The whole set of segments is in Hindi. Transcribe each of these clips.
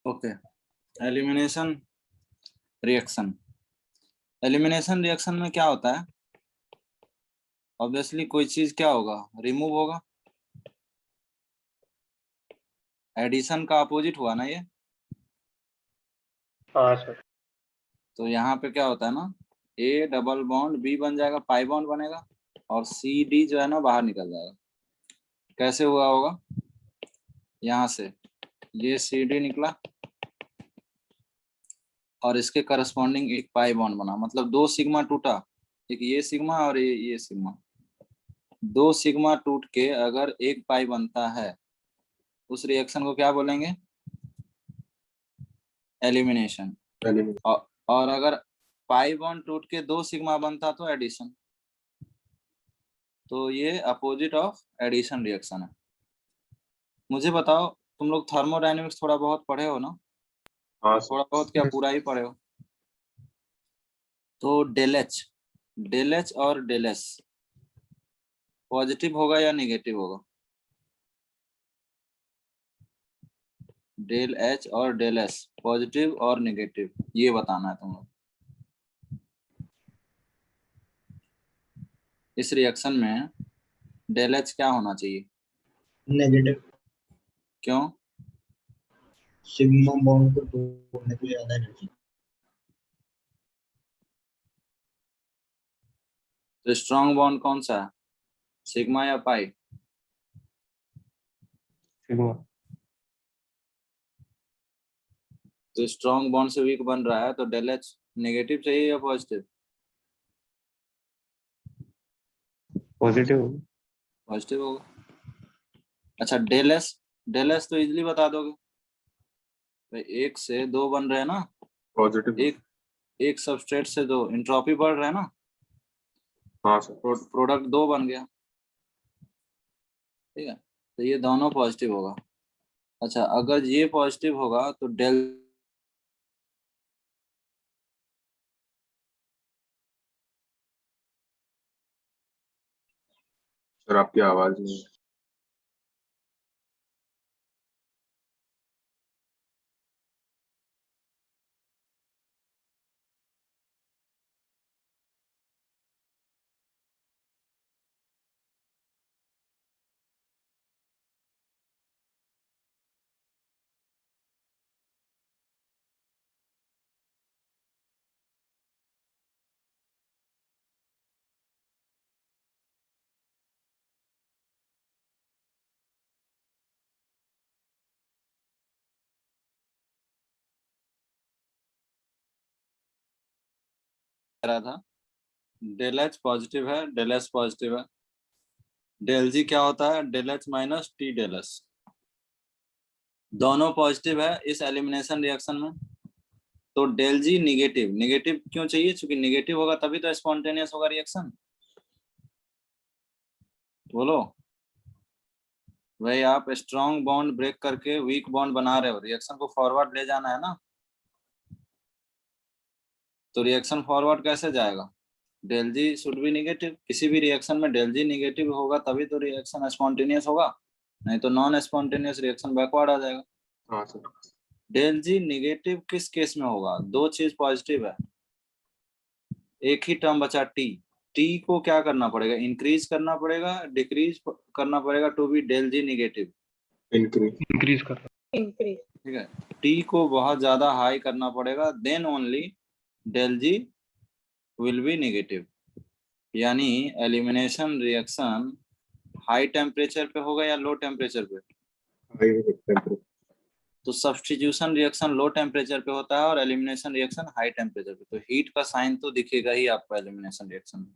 Okay, elimination reaction. Elimination reaction में क्या होता है? ऑब्वियसली कोई चीज क्या होगा, रिमूव होगा। एडिशन का अपोजिट हुआ ना ये। हाँ सर। तो यहाँ पे क्या होता है ना, ए डबल बॉन्ड बी बन जाएगा, पाई बॉन्ड बनेगा, और सी डी जो है ना बाहर निकल जाएगा। कैसे हुआ होगा? यहाँ से ये सी डी निकला और इसके करस्पॉन्डिंग एक पाई बॉन्ड बना, मतलब दो सिग्मा टूटा, एक ये सिग्मा और ये सिग्मा। दो सिग्मा टूट के अगर एक पाई बनता है, उस रिएक्शन को क्या बोलेंगे? एलिमिनेशन। और अगर पाई बॉन्ड टूट के दो सिग्मा बनता तो एडिशन। तो ये अपोजिट ऑफ एडिशन रिएक्शन है। मुझे बताओ, तुम लोग थर्मोडायनेमिक्स थोड़ा बहुत पढ़े हो ना? हाँ थोड़ा बहुत क्या, पूरा ही पढ़े हो? तो डेल एच और डेल एस पॉजिटिव होगा या निगेटिव होगा? डेल एच और डेल एस पॉजिटिव और नेगेटिव, ये बताना है तुम लोग। इस रिएक्शन में डेल एच क्या होना चाहिए? नेगेटिव। क्यों? सिग्मा बॉन्ड को तोड़ने के लिए ज्यादा एनर्जी। तो स्ट्रॉन्ग बॉन्ड कौन सा है, सिग्मा या पाई? सिग्मा। तो स्ट्रॉन्ग बॉन्ड से वीक बन रहा है, तो डेल एच नेगेटिव चाहिए या पॉजिटिव? पॉजिटिव। पॉजिटिव होगा। अच्छा, डेल एस तो इजीली बता दोगे भाई, एक से दो बन रहे हैं ना, पॉजिटिव। एक सबस्ट्रेट से दो, एंट्रोपी बढ़ रहा है ना। हाँ सर। प्रोडक्ट दो बन गया, ठीक है, तो ये दोनों पॉजिटिव होगा। अच्छा, अगर ये पॉजिटिव होगा तो डेल सर आपकी आवाज नहीं। रहा था। डेल एच पॉजिटिव है, डेल एस पॉजिटिव है। डेल जी क्या होता है? Del H minus T del S. दोनों पॉजिटिव है इस एलिमिनेशन रिएक्शन में, तो डेल जी निगेटिव। निगेटिव क्यों चाहिए? क्योंकि निगेटिव होगा तभी तो स्पॉन्टेनियस होगा रिएक्शन। बोलो भाई, आप स्ट्रॉन्ग बॉन्ड ब्रेक करके वीक बॉन्ड बना रहे हो, रिएक्शन को फॉरवर्ड ले जाना है ना, तो रिएक्शन फॉरवर्ड कैसे जाएगा? Del G should be negative. किसी भी रिएक्शन में डेल जी निगेटिव होगा तभी तो रिएक्शन स्पॉन्टेनियस होगा, नहीं तो नॉन स्पॉन्टेनियस रिएक्शन बैकवर्ड आ जाएगा। हाँ सर। डेल जी निगेटिव किस केस में होगा? दो चीज पॉजिटिव है, एक ही टर्म बचा टी। टी को क्या करना पड़ेगा? इंक्रीज करना पड़ेगा, डिक्रीज करना पड़ेगा to be del G negative? Increase कर। ठीक है, टी को बहुत ज्यादा हाई करना पड़ेगा, then only del G will be negative. यानी एलिमिनेशन रिएक्शन हाई टेम्परेचर पे होगा या लो टेम्परेचर पे? तो सब्स्टिट्यूशन रिएक्शन लो टेम्परेचर पे होता है और एलिमिनेशन रिएक्शन हाई टेम्परेचर पे, तो हीट का साइन तो दिखेगा ही आपको एलिमिनेशन रिएक्शन में।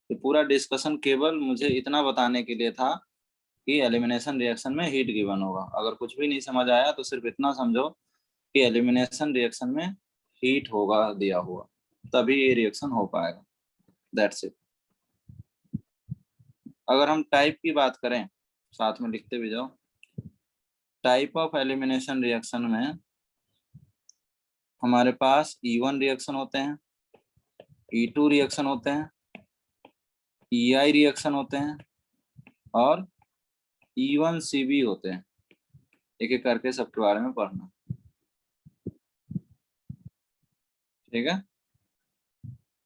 तो पूरा डिस्कशन केवल मुझे इतना बताने के लिए था कि एलिमिनेशन रिएक्शन में हीट गिवन होगा। अगर कुछ भी नहीं समझ आया तो सिर्फ इतना समझो कि एलिमिनेशन रिएक्शन में हीट होगा दिया हुआ, तभी ये रिएक्शन हो पाएगा। That's it. अगर हम टाइप की बात करें, साथ में लिखते भी जाओ, टाइप ऑफ एलिमिनेशन रिएक्शन में हमारे पास E1 रिएक्शन होते हैं, E2 रिएक्शन होते हैं, EI रिएक्शन होते हैं और E1CB होते हैं। एक एक करके सबके बारे में पढ़ना। ठीक है।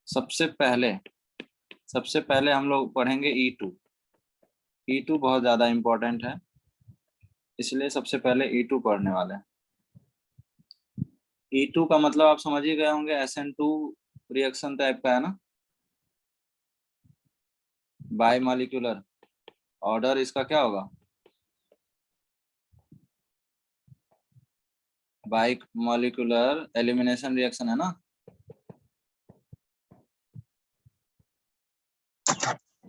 सबसे पहले हम लोग पढ़ेंगे E2। E2 बहुत ज्यादा इंपॉर्टेंट है, इसलिए सबसे पहले E2 पढ़ने वाले हैं। E2 का मतलब आप समझ ही गए होंगे, SN2 रिएक्शन टाइप का है ना, बाय मॉलिक्यूलर। ऑर्डर इसका क्या होगा, बाय मॉलिक्यूलर एलिमिनेशन रिएक्शन है ना।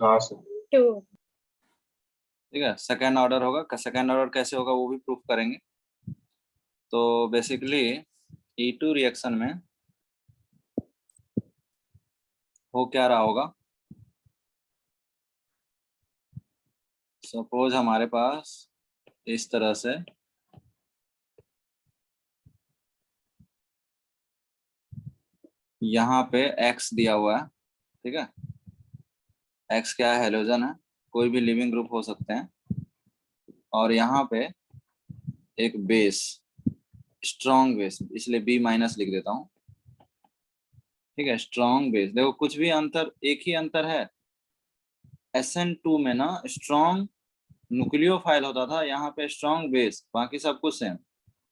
हाँ सर। ठीक है, सेकेंड ऑर्डर होगा। सेकेंड ऑर्डर कैसे होगा वो भी प्रूफ करेंगे। तो बेसिकली E2 रिएक्शन में हो क्या रहा होगा, सपोज हमारे पास इस तरह से यहाँ पे X दिया हुआ है, ठीक है। X क्या है, हेलोजन है, कोई भी लिविंग ग्रुप हो सकते हैं। और यहाँ पे एक बेस, स्ट्रॉन्ग बेस, इसलिए B माइनस लिख देता हूँ। ठीक है, स्ट्रॉन्ग बेस। देखो कुछ भी अंतर, एक ही अंतर है, SN2 में ना स्ट्रॉन्ग न्यूक्लियोफाइल होता था, यहाँ पे स्ट्रॉन्ग बेस, बाकी सब कुछ सेम,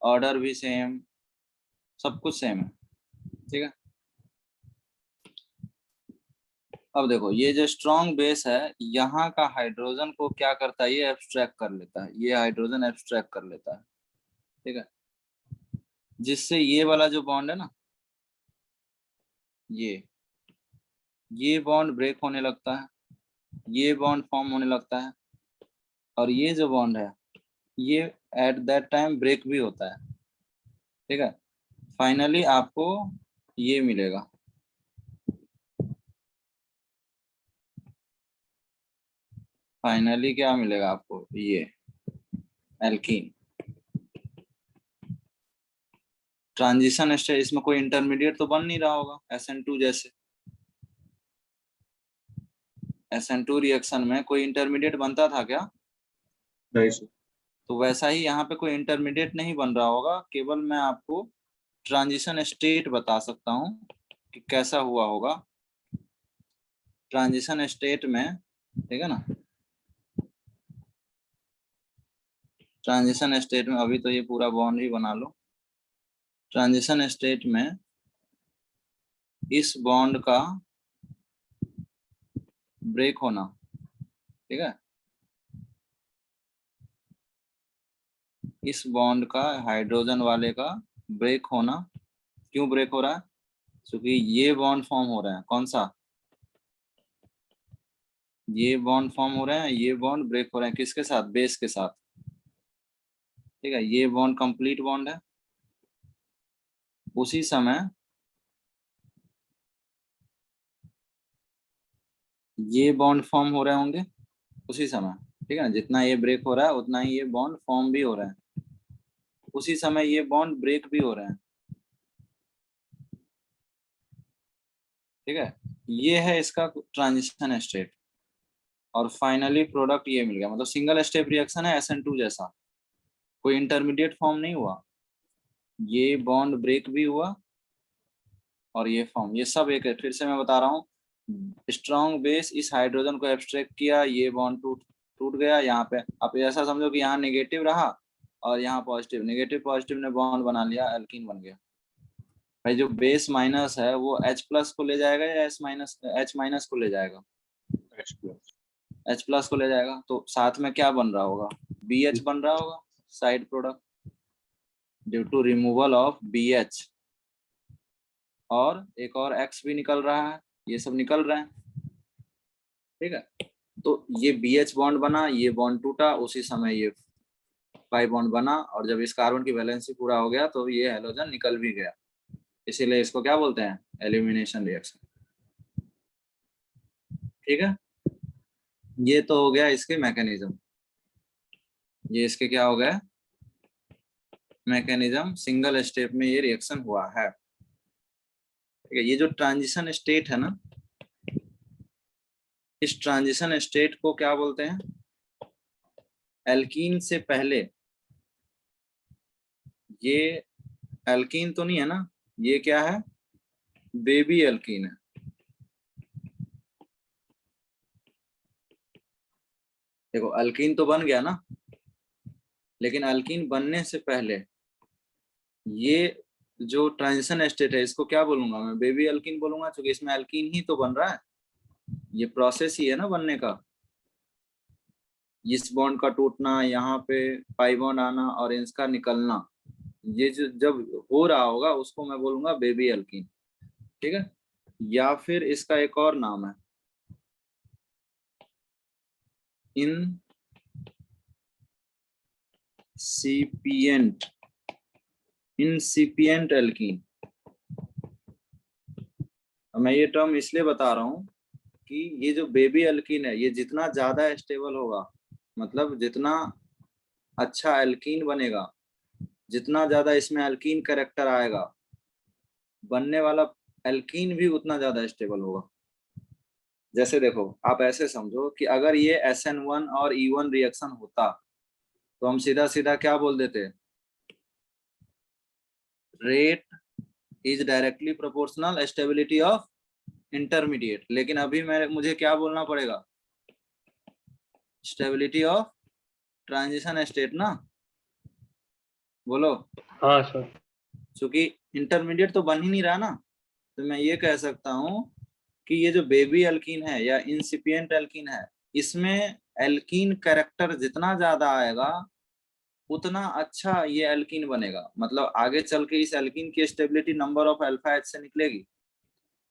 ऑर्डर भी सेम, सब कुछ सेम है। ठीक है, अब देखो ये जो स्ट्रॉन्ग बेस है, यहाँ का हाइड्रोजन को क्या करता है, ये एब्स्ट्रैक्ट कर लेता है, ये हाइड्रोजन एब्स्ट्रैक्ट कर लेता है। ठीक है, जिससे ये वाला जो बॉन्ड है ना, ये बॉन्ड ब्रेक होने लगता है, ये बॉन्ड फॉर्म होने लगता है, और ये जो बॉन्ड है ये एट दैट टाइम ब्रेक भी होता है। ठीक है, फाइनली आपको ये मिलेगा, फाइनली क्या मिलेगा आपको, ये एल्कीन। ट्रांजिशन स्टेज, इसमें कोई इंटरमीडिएट तो बन नहीं रहा होगा SN2 जैसे। SN2 रिएक्शन में कोई इंटरमीडिएट बनता था क्या, नहीं सर। तो वैसा ही यहाँ पे कोई इंटरमीडिएट नहीं बन रहा होगा, केवल मैं आपको ट्रांजिशन स्टेट बता सकता हूँ कि कैसा हुआ होगा ट्रांजिशन स्टेट में। ठीक है ना, ट्रांजिशन स्टेट में अभी तो ये पूरा बॉन्ड ही बना लो। ट्रांजिशन स्टेट में इस बॉन्ड का ब्रेक होना, ठीक है, इस बॉन्ड का, हाइड्रोजन वाले का ब्रेक होना। क्यों ब्रेक हो रहा है, क्योंकि ये बॉन्ड फॉर्म हो रहा है, कौन सा, ये बॉन्ड फॉर्म हो रहे हैं, ये बॉन्ड ब्रेक हो रहे हैं, किसके साथ, बेस के साथ। ठीक है, ये बॉन्ड कंप्लीट बॉन्ड है, उसी समय ये बॉन्ड फॉर्म हो रहे होंगे उसी समय। ठीक है ना, जितना ये ब्रेक हो रहा है उतना ही ये बॉन्ड फॉर्म भी हो रहा है, उसी समय ये बॉन्ड ब्रेक भी हो रहे हैं। ठीक है, ये है इसका ट्रांजिशन स्टेट, और फाइनली प्रोडक्ट ये मिल गया, मतलब सिंगल स्टेप रिएक्शन है SN2 जैसा, कोई इंटरमीडिएट फॉर्म नहीं हुआ, ये बॉन्ड ब्रेक भी हुआ और ये फॉर्म, ये सब एक है। फिर से मैं बता रहा हूँ, स्ट्रॉन्ग बेस इस हाइड्रोजन को एब्स्ट्रैक्ट किया, ये बॉन्ड टूट टूट गया। यहाँ पे आप ऐसा समझो कि यहाँ नेगेटिव रहा और यहाँ पॉजिटिव, नेगेटिव पॉजिटिव ने बॉन्ड बना लिया, एल्कीन बन गया। भाई जो बेस माइनस है वो H+ को ले जाएगा या H- को ले जाएगा, H+। H+ को ले जाएगा, तो साथ में क्या बन रहा होगा, BH बन रहा होगा, side product due to removal of BH। और एक और X भी निकल रहा है, ये सब निकल रहे हैं। ठीक है, तो ये BH बॉन्ड बना, ये बॉन्ड टूटा, उसी समय ये पाई बॉन्ड बना, और जब इस कार्बन की वैलेंसी पूरा हो गया तो ये हेलोजन निकल भी गया, इसीलिए इसको क्या बोलते हैं, एलिमिनेशन रिएक्शन। ठीक है, ये तो हो गया इसके मैकेनिज्म, ये इसके क्या हो गया, मैकेनिज्म, सिंगल स्टेप में ये रिएक्शन हुआ है। ठीक है, ये जो ट्रांजिशन स्टेट है ना, इस ट्रांजिशन स्टेट को क्या बोलते हैं, एल्कीन से पहले, ये एल्कीन तो नहीं है ना, ये क्या है, बेबी एल्कीन है। देखो अल्कीन तो बन गया ना, लेकिन अल्कीन बनने से पहले ये जो ट्रांजिशन स्टेट है इसको क्या बोलूंगा मैं? बेबी अल्कीन बोलूंगा, क्योंकि इसमें अल्कीन ही तो बन रहा है। ये प्रोसेस ही है ना बनने का। इस बॉन्ड का टूटना, यहाँ पे पाई बॉन्ड आना और इसका निकलना, ये जो जब हो रहा होगा उसको मैं बोलूंगा बेबी अल्कीन। ठीक है। या फिर इसका एक और नाम है इंसिपिएंट एल्कीन। मैं ये टर्म इसलिए बता रहा हूँ कि ये जो बेबी एल्कीन है ये जितना ज्यादा स्टेबल होगा, मतलब जितना अच्छा एल्कीन बनेगा, जितना ज्यादा इसमें एल्कीन कैरेक्टर आएगा, बनने वाला एल्कीन भी उतना ज्यादा स्टेबल होगा। जैसे देखो आप ऐसे समझो कि अगर ये SN1 और E1 रिएक्शन होता तो हम सीधा सीधा क्या बोल देते? Rate is directly proportional stability of intermediate. लेकिन अभी मुझे क्या बोलना पड़ेगा? स्टेबिलिटी ऑफ ट्रांजिशन स्टेट ना। बोलो। हाँ सर। क्योंकि इंटरमीडिएट तो बन ही नहीं रहा ना, तो मैं ये कह सकता हूँ कि ये जो बेबी एल्कीन है या इंसिपिएंट एल्कीन है, इसमें एल्कीन कैरेक्टर जितना ज्यादा आएगा उतना अच्छा ये एल्कीन बनेगा। मतलब आगे चल के इस एल्कीन की stability number of alpha H से निकलेगी।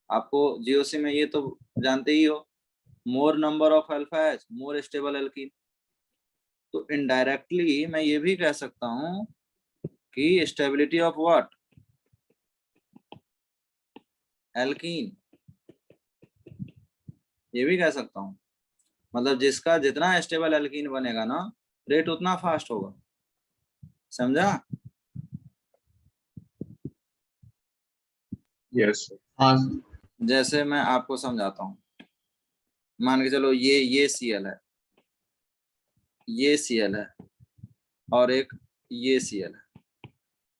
आपको जीओसी में ये तो जानते ही हो, मोर number of alpha H more stable alkene. तो इनडायरेक्टली मैं ये भी कह सकता हूँ कि स्टेबिलिटी ऑफ व्हाट? एल्कीन। ये भी कह सकता हूँ, मतलब जिसका जितना स्टेबल एल्कीन बनेगा ना, रेट उतना फास्ट होगा। समझा? Yes sir. हाँ जैसे मैं आपको समझाता हूँ, मान के चलो ये Cl है, ये Cl है और एक ये Cl है।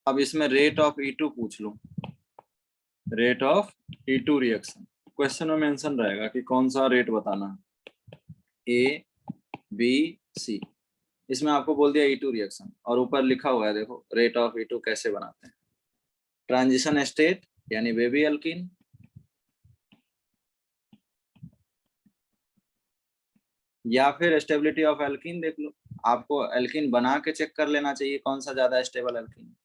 अब इसमें रेट ऑफ E2 पूछ लूं, rate of E2 reaction question में मेंशन रहेगा कि कौन सा रेट बताना है, A B C। इसमें आपको बोल दिया E2 रिएक्शन और ऊपर लिखा हुआ है, देखो रेट ऑफ E2 कैसे बनाते हैं। ट्रांजिशन स्टेट यानी बेबी एल्कीन, या फिर स्टेबिलिटी ऑफ एल्कीन। देख लो, आपको एल्कीन बना के चेक कर लेना चाहिए कौन सा ज्यादा स्टेबल एल्कीन।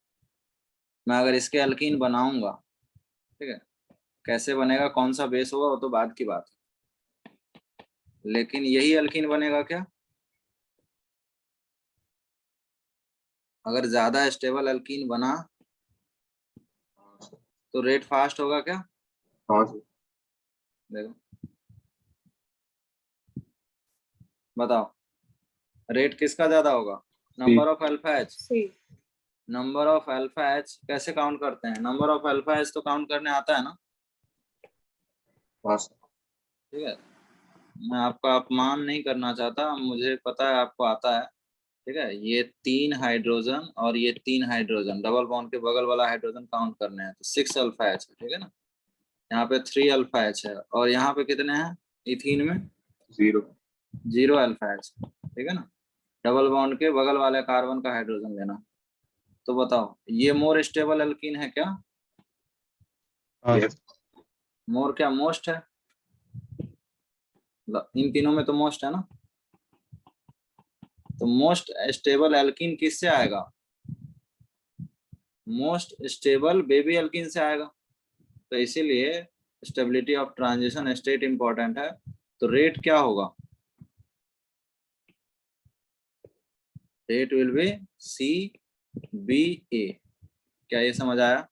मैं अगर इसके एल्कीन बनाऊंगा, ठीक है, कैसे बनेगा, कौन सा बेस होगा, वो तो बाद की बात है, लेकिन यही एल्कीन बनेगा क्या? अगर ज्यादा स्टेबल एल्कीन बना तो रेट फास्ट होगा क्या? हाँ सर। देखो बताओ, रेट किसका ज्यादा होगा? Number of alpha H. Number of alpha H कैसे काउंट करते हैं? नंबर ऑफ अल्फा एच तो काउंट करने आता है ना। हाँ सर। ठीक है, मैं आपका अपमान नहीं करना चाहता, मुझे पता है आपको आता है। ठीक है, ये 3 हाइड्रोजन और ये 3 हाइड्रोजन डबल बॉन्ड के बगल वाला हाइड्रोजन काउंट करने हैं, तो 6 अल्फा एच है। ठीक है ना, यहाँ पे 3 अल्फा एच है और यहाँ पे कितने हैं इथीन में? 0। 0 अल्फा एच। ठीक है ना, डबल बॉन्ड के बगल वाले कार्बन का हाइड्रोजन लेना। तो बताओ ये मोर स्टेबल एल्कीन है क्या? हाँ सर। मोर क्या मोस्ट है? इन तीनों में तो मोस्ट है ना। तो मोस्ट स्टेबल एल्कीन किससे आएगा? मोस्ट स्टेबल बेबी एल्कीन से आएगा। तो इसीलिए stability of transition state important है। तो रेट क्या होगा? Rate will be CBA। क्या ये समझ आया?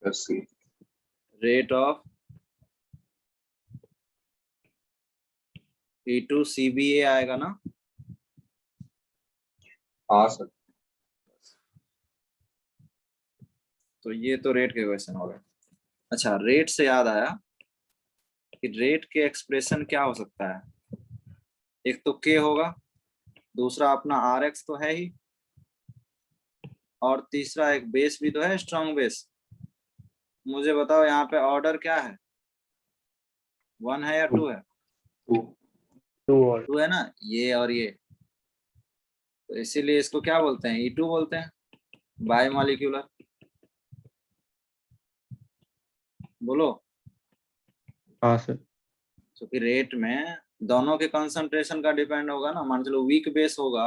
Yes sir. Rate of E2 CBA आएगा ना। हाँ सर। तो ये तो रेट के क्वेश्चन हो गए। अच्छा, रेट से याद आया कि रेट के एक्सप्रेशन क्या हो सकता है? एक तो K होगा, दूसरा अपना RX तो है ही, और तीसरा एक बेस भी तो है, स्ट्रॉन्ग बेस। मुझे बताओ यहाँ पे ऑर्डर क्या है, 1 है या 2 है? 2 2 है ना, ये और ये, तो इसीलिए इसको क्या बोलते हैं, E2 बोलते हैं, बाय मॉलिक्यूलर। बोलो। हाँ सर। क्योंकि रेट में दोनों के कंसंट्रेशन का डिपेंड होगा ना। मान चलो वीक बेस होगा,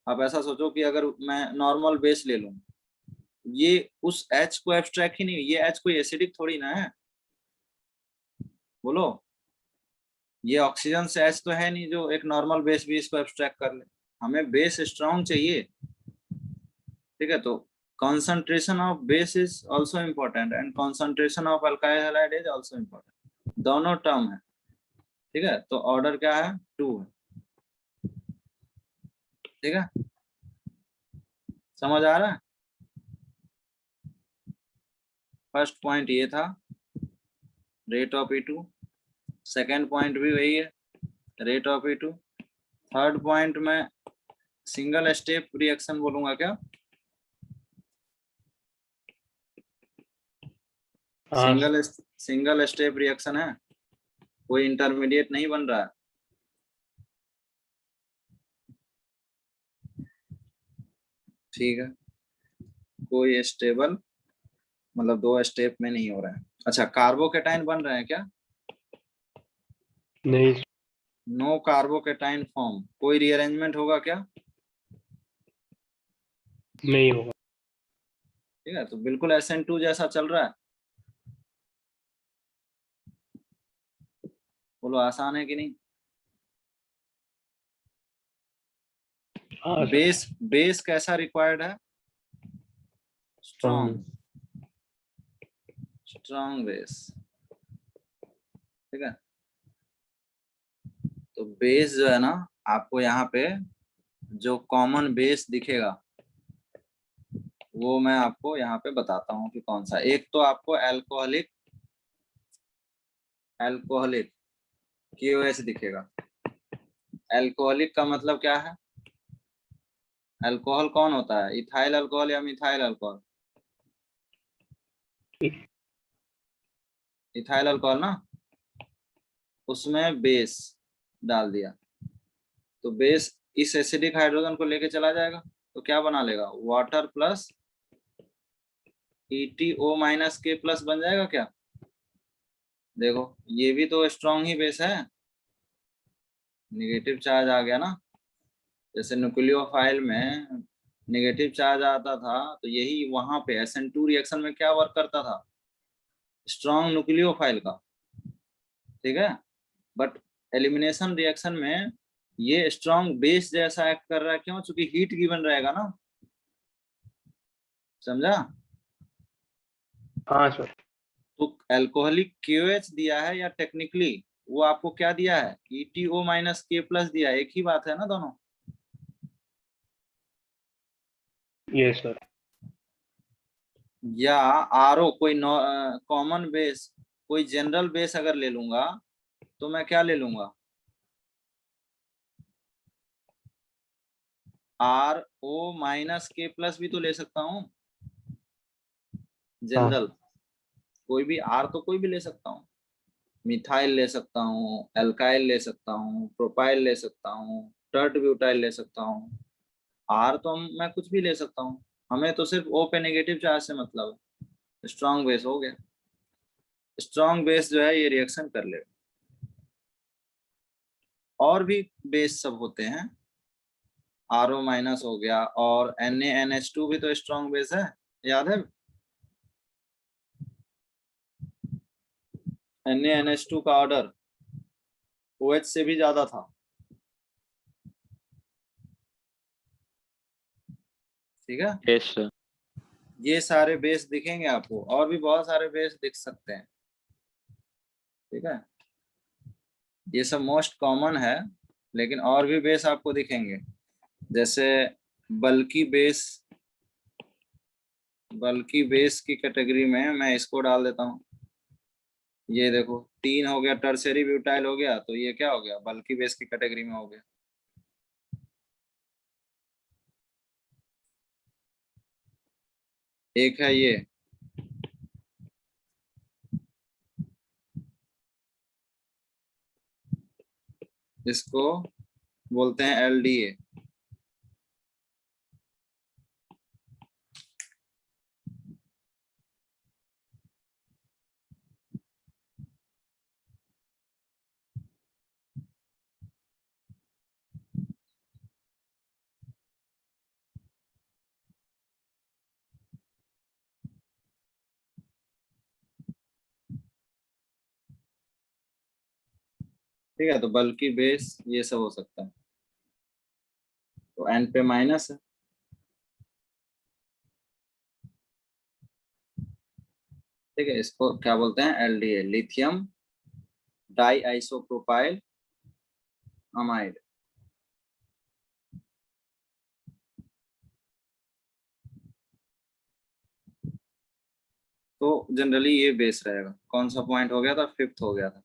आप ऐसा सोचो कि अगर मैं नॉर्मल बेस ले लूं, ये उस H को एब्स्ट्रैक्ट ही नहीं, ये H कोई एसिडिक थोड़ी ना है। बोलो, ये ऑक्सीजन से H तो है नहीं जो एक नॉर्मल बेस भी इसको एब्स्ट्रैक्ट कर ले। हमें बेस स्ट्रॉन्ग चाहिए, ठीक है। तो concentration of base is also important and concentration of alkyl halide is also important, दोनों टर्म है, ठीक है। तो ऑर्डर क्या है, 2 है, ठीक है। समझ आ रहा है? फर्स्ट पॉइंट ये था, rate of E2। Second point भी वही है, rate of E2। Third point में सिंगल स्टेप रिएक्शन बोलूंगा क्या? हाँ सिंगल स्टेप रिएक्शन है, कोई इंटरमीडिएट नहीं बन रहा है। ठीक है, कोई स्टेबल मतलब 2 स्टेप में नहीं हो रहा है। अच्छा, कार्बोकेटाइन बन रहे हैं क्या? नहीं नो कार्बोकेटाइन फॉर्म, कोई रीअरेंजमेंट होगा क्या? नहीं होगा। ठीक है, तो बिल्कुल SN2 जैसा चल रहा है। बोलो, आसान है कि नहीं? हाँ सर। बेस कैसा रिक्वायर्ड है? स्ट्रॉन्ग बेस, ठीक है। तो बेस जो है ना, आपको यहाँ पे जो कॉमन बेस दिखेगा वो मैं आपको यहाँ पे बताता हूँ कि कौन सा। एक तो आपको अल्कोहलिक KOH दिखेगा। अल्कोहलिक का मतलब क्या है? अल्कोहल कौन होता है, इथाइल अल्कोहल या मिथाइल अल्कोहल? इथाइल अल्कोहल ना, उसमें बेस डाल दिया तो बेस इस एसिडिक हाइड्रोजन को लेके चला जाएगा, तो क्या बना लेगा, water plus EtO minus K plus बन जाएगा क्या? देखो, ये भी तो स्ट्रॉन्ग ही बेस है, निगेटिव चार्ज आ गया ना। जैसे न्यूक्लियोफाइल में नेगेटिव चार्ज आता था, तो यही वहां पे SN2 रिएक्शन में क्या वर्क करता था, स्ट्रॉन्ग न्यूक्लियोफाइल का, ठीक है। बट एलिमिनेशन रिएक्शन में ये स्ट्रॉन्ग बेस जैसा एक्ट कर रहा है, क्यों? चूंकि हीट गिवन रहेगा ना, समझा? हाँ सर। तो अल्कोहलिक KOH दिया है या टेक्निकली वो आपको क्या दिया है, EtO माइनस K प्लस दिया है, एक ही बात है ना दोनों। Yes sir. या RO कोई कॉमन बेस, कोई जनरल बेस अगर ले लूंगा तो मैं क्या ले लूंगा, RO माइनस K प्लस भी तो ले सकता हूँ जनरल। कोई भी R तो कोई भी ले सकता हूँ, मिथाइल ले सकता हूँ, एल्काइल ले सकता हूँ, प्रोपाइल ले सकता हूँ, टर्ट ब्यूटाइल ले सकता हूँ। R तो मैं कुछ भी ले सकता हूँ, हमें तो सिर्फ O पे नेगेटिव चार्ज से मतलब है। स्ट्रॉन्ग बेस हो गया, स्ट्रॉन्ग बेस जो है ये रिएक्शन कर ले। और भी बेस सब होते हैं, RO माइनस हो गया, और NaNH2 भी तो स्ट्रॉन्ग बेस है, याद है? NaNH2 का ऑर्डर OH से भी ज्यादा था, ठीक है। Yes sir. ये सारे बेस दिखेंगे आपको, और भी बहुत सारे बेस दिख सकते हैं, ठीक है। ये सब मोस्ट कॉमन है, लेकिन और भी बेस आपको दिखेंगे। जैसे बल्कि बेस की कैटेगरी में मैं इसको डाल देता हूँ। ये देखो, 3 हो गया, टर्शियरी ब्यूटाइल हो गया, तो ये क्या हो गया, बल्कि बेस की कैटेगरी में हो गया। एक है ये इसको बोलते हैं एलडीए। ठीक है, तो बल्कि बेस ये सब हो सकता है, तो एन पे माइनस है। ठीक है, इसको क्या बोलते हैं, LDA, lithium di isopropyl amide. तो जनरली ये बेस रहेगा। कौन सा पॉइंट हो गया था, फिफ्थ हो गया था।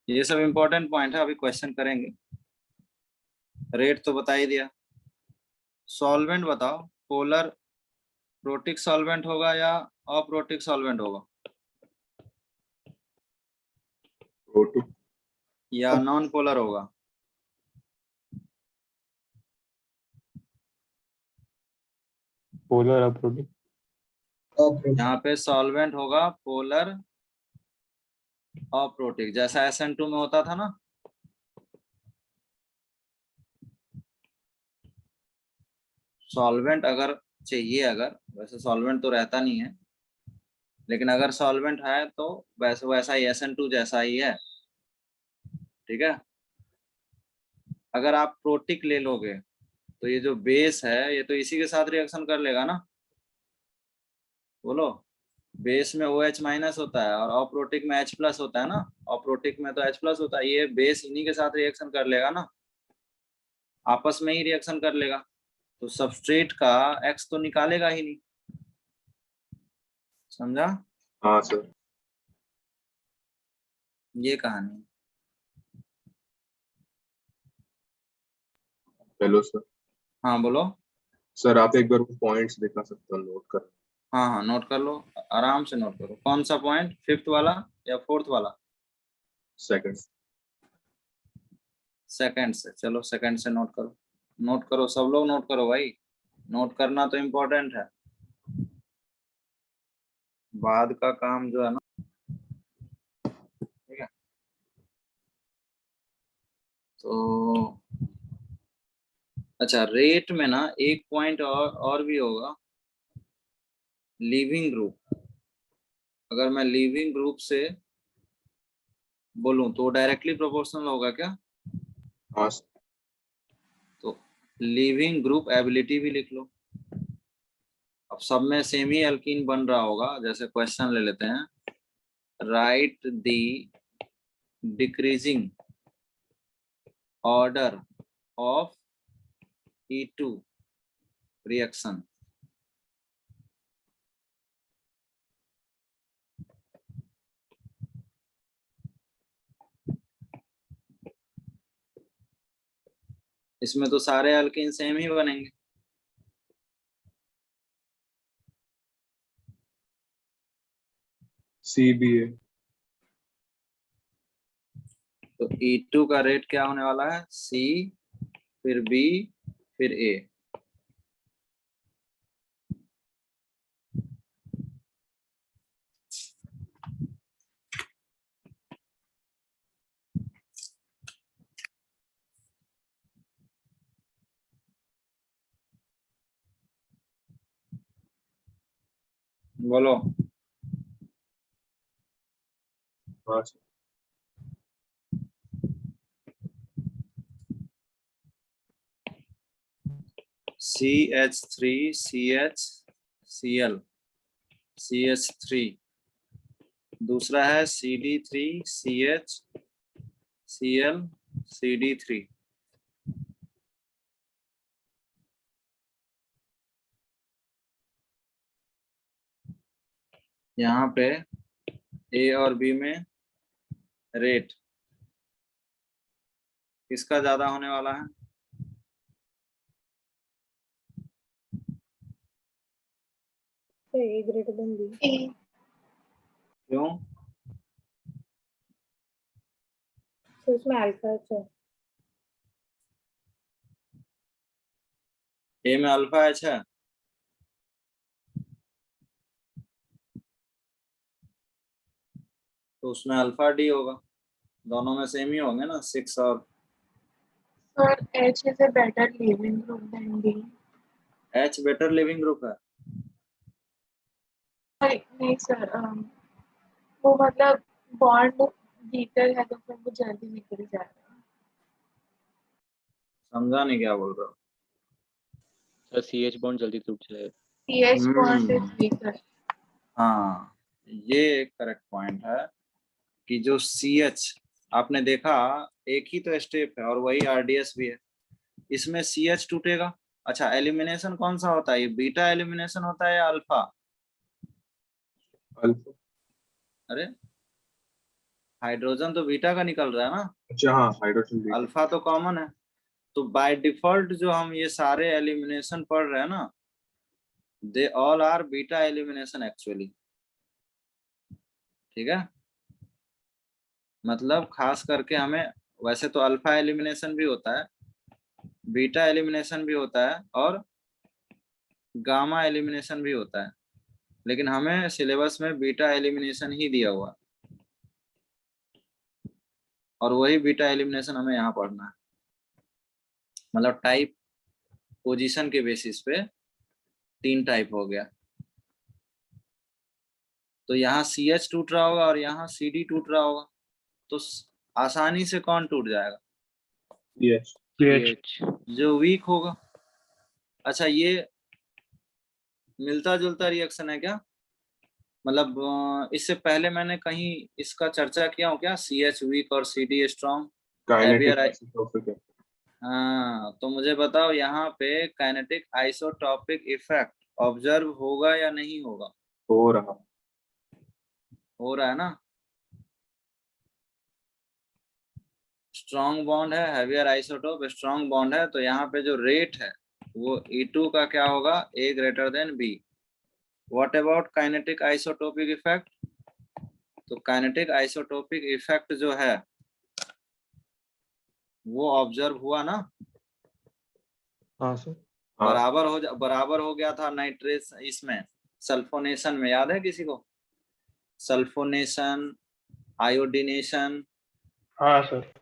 ये सब इंपॉर्टेंट पॉइंट है, अभी क्वेश्चन करेंगे। रेट तो बता ही दिया। सॉल्वेंट बताओ, पोलर प्रोटिक सॉल्वेंट होगा या अप्रोटिक सॉल्वेंट होगा, प्रोटिक। या नॉन पोलर होगा? Polar aprotic. यहाँ पे सॉल्वेंट होगा पोलर अप्रोटिक, जैसा SN2 में होता था ना। सॉल्वेंट अगर चाहिए, अगर वैसे सॉल्वेंट तो रहता नहीं है, लेकिन अगर सॉल्वेंट है तो वैसे वैसा ही SN2 जैसा ही है। ठीक है, अगर आप प्रोटिक ले लोगे तो ये जो बेस है ये तो इसी के साथ रिएक्शन कर लेगा ना। बोलो, बेस में OH माइनस होता है और अप्रोटिक में H प्लस होता है ना। अप्रोटिक में तो H प्लस होता है, ये बेस इन्हीं के साथ रिएक्शन कर लेगा ना, आपस में ही रिएक्शन कर लेगा। तो सबस्ट्रेट का X तो निकालेगा ही नहीं। समझा? हाँ सर। ये कहानी है। Hello sir. हाँ बोलो। सर आप एक बार वो पॉइंट्स दिखा सकते हो, नोट कर। हाँ हाँ, नोट कर लो, आराम से नोट करो। कौन सा पॉइंट, फिफ्थ वाला या फोर्थ वाला? सेकंड। सेकंड से, चलो सेकंड से नोट करो। नोट करो, सब लोग नोट करो भाई, नोट करना तो इम्पोर्टेंट है। बाद का काम जो है ना, ठीक है। तो अच्छा, रेट में ना एक पॉइंट और भी होगा, लीविंग ग्रुप। अगर मैं लीविंग ग्रुप से बोलूं तो डायरेक्टली प्रोपोर्शनल होगा क्या? हाँ सर। तो लीविंग ग्रुप एबिलिटी भी लिख लो। अब सब में सेम ही एल्कीन बन रहा होगा, जैसे क्वेश्चन ले लेते हैं, right the decreasing order of E2 reaction. इसमें तो सारे एल्कीन सेम ही बनेंगे। CBA। तो E2 का रेट क्या होने वाला है, C फिर B फिर A। बोलो। हाँ सर। CH3CHCl CH3, दूसरा है CD3CHCl CD3। यहाँ पे A और B में रेट किसका ज्यादा होने वाला है? A greater than B. क्यों? तो उसमें अल्फा एच है। ए में अल्फा एच है, तो उसमें अल्फा डी होगा, दोनों में सेम ही होंगे ना, 6 और Sir, H is a better leaving group than D. H better leaving group है। नहीं सर, वो मतलब बॉन्ड वीकर है तो फिर वो जल्दी निकल जाएगा। समझा नहीं क्या बोल रहा हूँ। सर CH बॉन्ड जल्दी टूट जाएगा। CH bond is weaker. हाँ, ये करेक्ट पॉइंट है कि जो CH आपने देखा एक ही तो स्टेप है और वही RDS भी है, इसमें CH टूटेगा। अच्छा, एलिमिनेशन कौन सा होता है, ये बीटा एलिमिनेशन होता है या अल्फा? अल्फा। अरे हाइड्रोजन तो बीटा का निकल रहा है ना, अच्छा हाँ, हाइड्रोजन भी। अल्फा तो कॉमन है, तो बाय डिफॉल्ट जो हम ये सारे एलिमिनेशन पढ़ रहे हैं ना, they all are beta elimination actually. ठीक है, मतलब खास करके हमें, वैसे तो अल्फा एलिमिनेशन भी होता है, बीटा एलिमिनेशन भी होता है और गामा एलिमिनेशन भी होता है, लेकिन हमें सिलेबस में बीटा एलिमिनेशन ही दिया हुआ है और वही बीटा एलिमिनेशन हमें यहाँ पढ़ना है। मतलब टाइप पोजीशन के बेसिस पे 3 टाइप हो गया, तो यहाँ CH टूट रहा होगा और यहाँ CD टूट रहा होगा, तो आसानी से कौन टूट जाएगा? यस। CH। जो वीक होगा। अच्छा, ये मिलता जुलता रिएक्शन है क्या? मतलब इससे पहले मैंने कहीं इसका चर्चा किया हो क्या, CH वीक और CD स्ट्रॉन्ग? काइनेटिक आइसोटोपिक है। हाँ, तो मुझे बताओ यहाँ पे काइनेटिक आइसोटॉपिक इफेक्ट ऑब्जर्व होगा या नहीं होगा? हो रहा है ना। स्ट्रॉन्ग बॉन्ड है, हैवियर आइसोटोप स्ट्रॉन्ग बॉन्ड है, तो यहाँ पे जो रेट है वो E2 का क्या होगा, A greater than B। What about kinetic isotopic effect? तो काइनेटिक आइसोटोपिक इफेक्ट जो है वो ऑब्जर्व हुआ ना। हाँ सर। बराबर हो गया था नाइट्रेस, इसमें सल्फोनेशन में, याद है किसी को? Sulphonation, iodination. हाँ सर।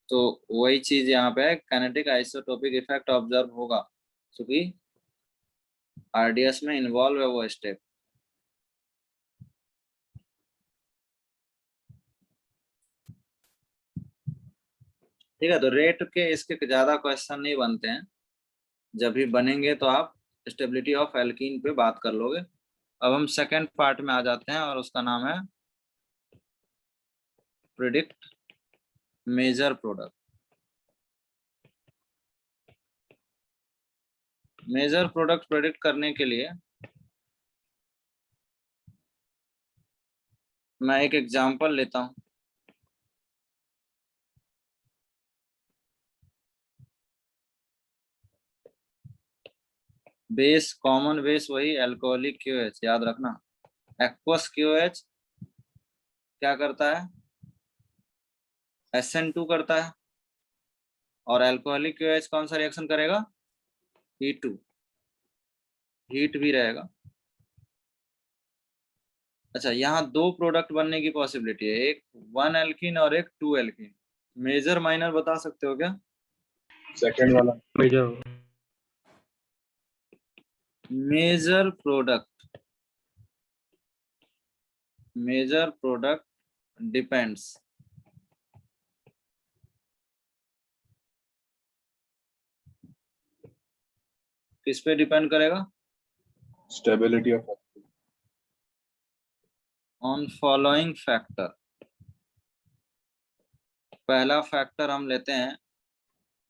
तो वही चीज यहाँ पे काइनेटिक आइसोटोपिक इफेक्ट ऑब्जर्व होगा, क्योंकि RDS में इन्वॉल्व है वो स्टेप। ठीक है, तो रेट के इसके ज्यादा क्वेश्चन नहीं बनते हैं, जब भी बनेंगे तो आप स्टेबिलिटी ऑफ एल्कीन पे बात कर लोगे। अब हम सेकंड पार्ट में आ जाते हैं और उसका नाम है predict major product. Major product predict करने के लिए मैं एक एग्जांपल लेता हूं। बेस, कॉमन बेस वही अल्कोहलिक QH, याद रखना। एक्वस QH क्या करता है, SN2 करता है, और अल्कोहलिक QH कौन सा रिएक्शन करेगा, E2, हीट भी रहेगा। अच्छा, यहाँ 2 प्रोडक्ट बनने की पॉसिबिलिटी है, एक 1 एल्कीन और एक 2 एल्कीन। मेजर माइनर बता सकते हो क्या? सेकंड वाला। मेजर। मेजर प्रोडक्ट डिपेंड्स, किस पे डिपेंड करेगा? Stability of on following factor. पहला फैक्टर हम लेते हैं,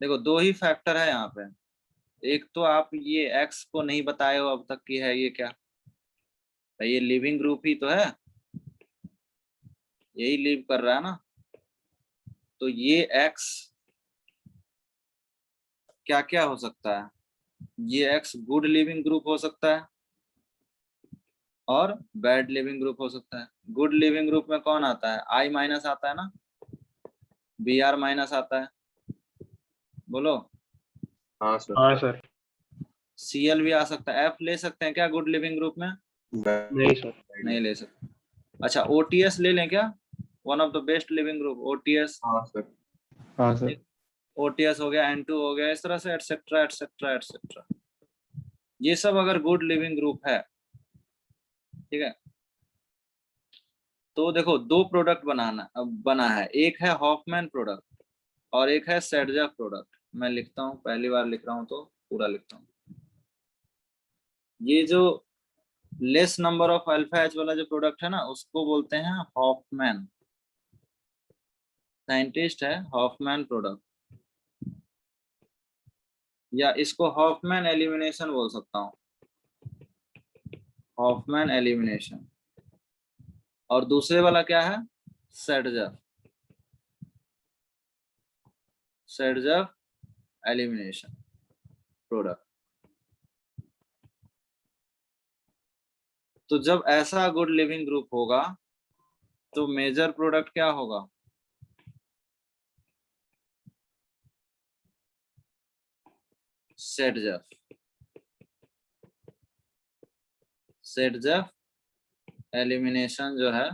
देखो 2 ही फैक्टर है यहाँ पे। एक तो आप ये X को नहीं बताए हो अब तक कि है ये क्या, ये लिविंग ग्रुप ही तो है, यही लिव कर रहा है ना, तो ये X क्या क्या हो सकता है? ये X गुड लिविंग ग्रुप हो सकता है और बैड लिविंग ग्रुप हो सकता है। गुड लिविंग ग्रुप में कौन आता है? I माइनस आता है ना, Br माइनस आता है, बोलो। हाँ सर। हाँ सर। Cl भी आ सकता है। F ले सकते हैं क्या गुड लिविंग ग्रुप में? नहीं सर। नहीं ले सकते। अच्छा, OTS ले लें क्या? One of the best leaving group OTS। हाँ सर। हाँ सर। OTS हो गया, N2 हो गया, इस तरह से एटसेट्रा एटसेट्रा एटसेट्रा। ये सब अगर गुड लिविंग ग्रुप है, ठीक है, तो देखो दो प्रोडक्ट बना है। एक है हॉफमैन प्रोडक्ट और एक है सेडजर प्रोडक्ट। मैं लिखता हूँ, पहली बार लिख रहा हूँ तो पूरा लिखता हूँ। ये जो less number of alpha H वाला जो प्रोडक्ट है ना, उसको बोलते हैं हॉफमैन। साइंटिस्ट है हॉफमैन प्रोडक्ट, या इसको हॉफमैन एलिमिनेशन बोल सकता हूँ, हॉफमैन एलिमिनेशन। और दूसरे वाला क्या है? सेडजर, सेडजर एलिमिनेशन प्रोडक्ट। तो जब ऐसा गुड लिविंग ग्रुप होगा तो मेजर प्रोडक्ट क्या होगा? सेडजर, सेडजर एलिमिनेशन जो है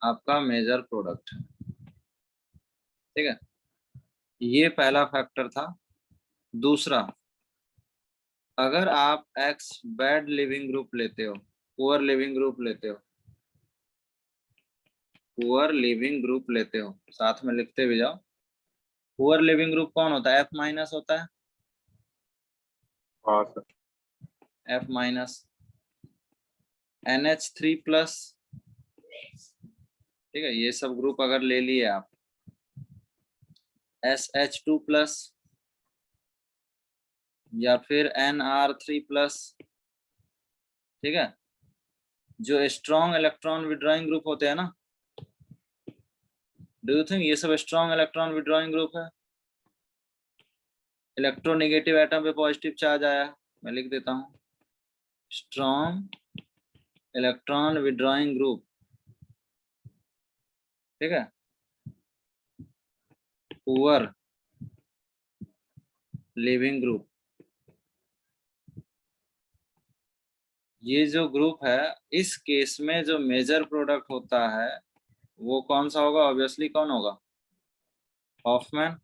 आपका मेजर प्रोडक्ट है, ठीक है। ये पहला फैक्टर था। दूसरा, अगर आप X बैड लिविंग ग्रुप लेते हो, पुअर लिविंग ग्रुप लेते हो, पुअर लिविंग ग्रुप लेते हो, साथ में लिखते भी जाओ। पुअर लिविंग ग्रुप कौन होता है? F माइनस होता है, हाँ sir. F minus, NH3 plus, ठीक है। ये सब ग्रुप अगर ले लिए आप, SH2 प्लस या फिर NR3 प्लस, ठीक है। जो स्ट्रॉन्ग इलेक्ट्रॉन विड्रॉइंग ग्रुप होते हैं ना, डू यू थिंक ये सब स्ट्रॉन्ग इलेक्ट्रॉन विड्रॉइंग ग्रुप है? इलेक्ट्रोनेगेटिव एटम पे पॉजिटिव चार्ज आया, मैं लिख देता हूँ स्ट्रॉन्ग इलेक्ट्रॉन विड्रॉइंग ग्रुप, ठीक है। पुअर लिविंग ग्रुप, ये जो ग्रुप है, इस केस में जो मेजर प्रोडक्ट होता है वो कौन सा होगा? ऑब्वियसली कौन होगा? हॉफमैन।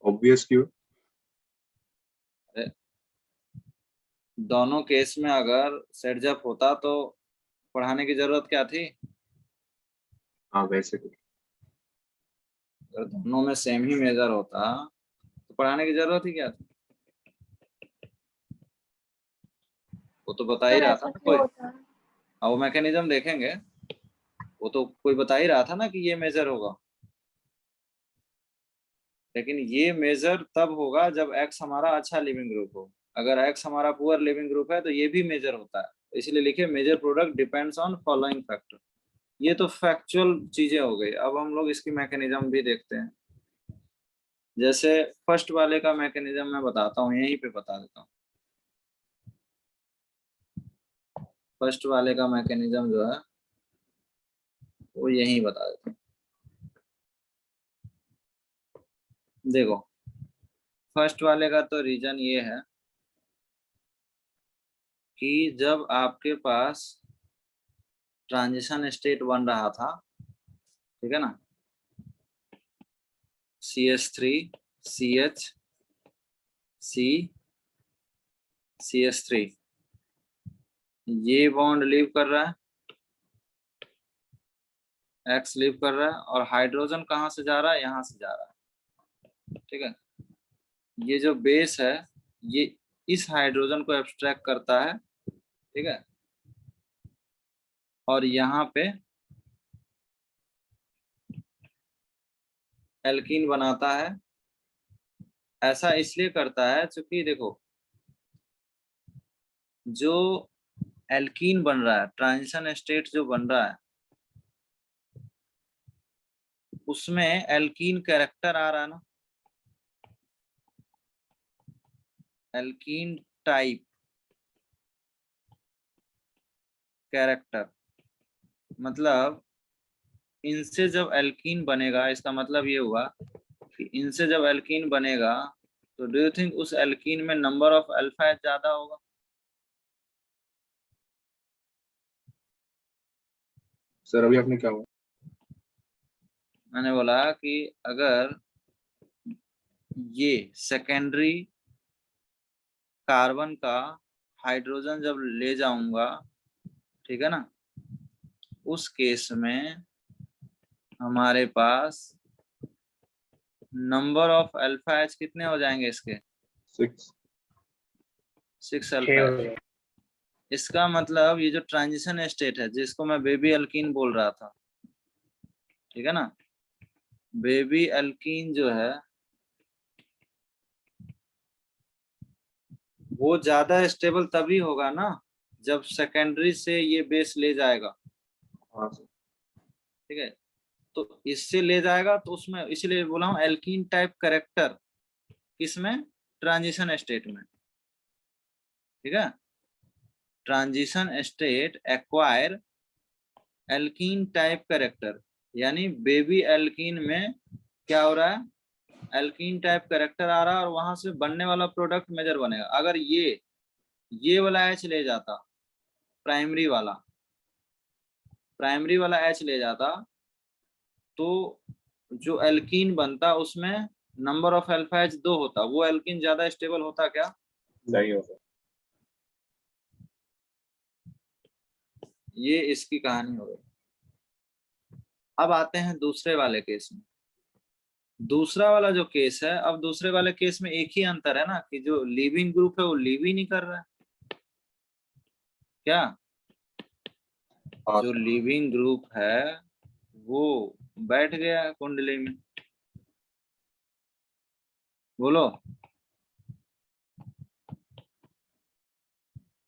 ऑब्वियस क्यों? दोनों केस में अगर सेटजअप होता तो पढ़ाने की जरूरत क्या थी? हाँ वैसे तो। अगर दोनों में सेम ही मेजर होता तो पढ़ाने की जरूरत ही क्या थी? वो तो बता ही सर रहा था ऐसा ना क्यों कोई, होता है? अब वो मैकेनिज्म देखेंगे, वो तो कोई बता ही रहा था ना कि ये मेजर होगा। लेकिन ये मेजर तब होगा जब X हमारा अच्छा लिविंग ग्रुप हो। अगर X हमारा पुअर लिविंग ग्रुप है तो ये भी मेजर होता है। इसलिए लिखिए major product depends on following factor. ये तो फैक्चुअल चीजें हो गई। अब हम लोग इसकी मैकेनिज्म भी देखते हैं। जैसे फर्स्ट वाले का मैकेनिज्म मैं बताता हूँ, यहीं पे बता देता हूँ। फर्स्ट वाले का मैकेनिज्म जो है वो यहीं बता देता हूँ। देखो, फर्स्ट वाले का तो रीजन ये है कि जब आपके पास ट्रांजिशन स्टेट बन रहा था, ठीक है ना, CH3 CH C CH3, ये बॉन्ड लीव कर रहा है, X लीव कर रहा है, और हाइड्रोजन कहाँ से जा रहा है? यहाँ से जा रहा है, ठीक है। ये जो बेस है ये इस हाइड्रोजन को एब्स्ट्रैक्ट करता है, ठीक है, और यहाँ पे एल्कीन बनाता है। ऐसा इसलिए करता है क्योंकि देखो, जो एल्कीन बन रहा है, ट्रांजिशन स्टेट जो बन रहा है, उसमें एल्कीन कैरेक्टर आ रहा है ना, एल्कीन टाइप कैरेक्टर, मतलब इनसे जब एल्कीन बनेगा, इसका मतलब ये हुआ कि इनसे जब एल्कीन बनेगा तो डू यू थिंक उस एल्कीन में नंबर ऑफ अल्फा एच ज्यादा होगा? सर अभी आपने क्या हुआ? मैंने बोला कि अगर ये सेकेंडरी कार्बन का हाइड्रोजन जब ले जाऊंगा, ठीक है ना, उस केस में हमारे पास नंबर ऑफ अल्फा एच कितने हो जाएंगे इसके? 6। 6 6 अल्फा हो एच। गया। इसका मतलब ये जो ट्रांजिशन स्टेट है जिसको मैं बेबी अल्कीन बोल रहा था, ठीक है ना, बेबी अल्कीन जो है वो ज्यादा स्टेबल तभी होगा ना जब सेकेंडरी से ये बेस ले जाएगा, हाँ सर। ठीक है। तो इससे ले जाएगा तो उसमें इसलिए बोला हूँ एल्कीन टाइप करेक्टर किसमें? ट्रांजिशन स्टेट में, ठीक है। Transition state acquire alkene type character, यानी बेबी एल्कीन में क्या हो रहा है? एल्कीन टाइप करेक्टर आ रहा है और वहां से बनने वाला प्रोडक्ट मेजर बनेगा। अगर ये वाला एच ले जाता, प्राइमरी वाला एच ले जाता तो जो एल्कीन बनता उसमें नंबर ऑफ अल्फा एच 2 होता, वो एल्कीन ज्यादा स्टेबल होता क्या? नहीं होगा। ये इसकी कहानी हो गई। अब आते हैं दूसरे वाले केस में। दूसरा वाला जो केस है, अब दूसरे वाले केस में एक ही अंतर है ना कि जो लिविंग ग्रुप है वो लिव ही नहीं कर रहा है क्या? हाँ जो सर। लिविंग ग्रुप है वो बैठ गया है कुंडली में। बोलो।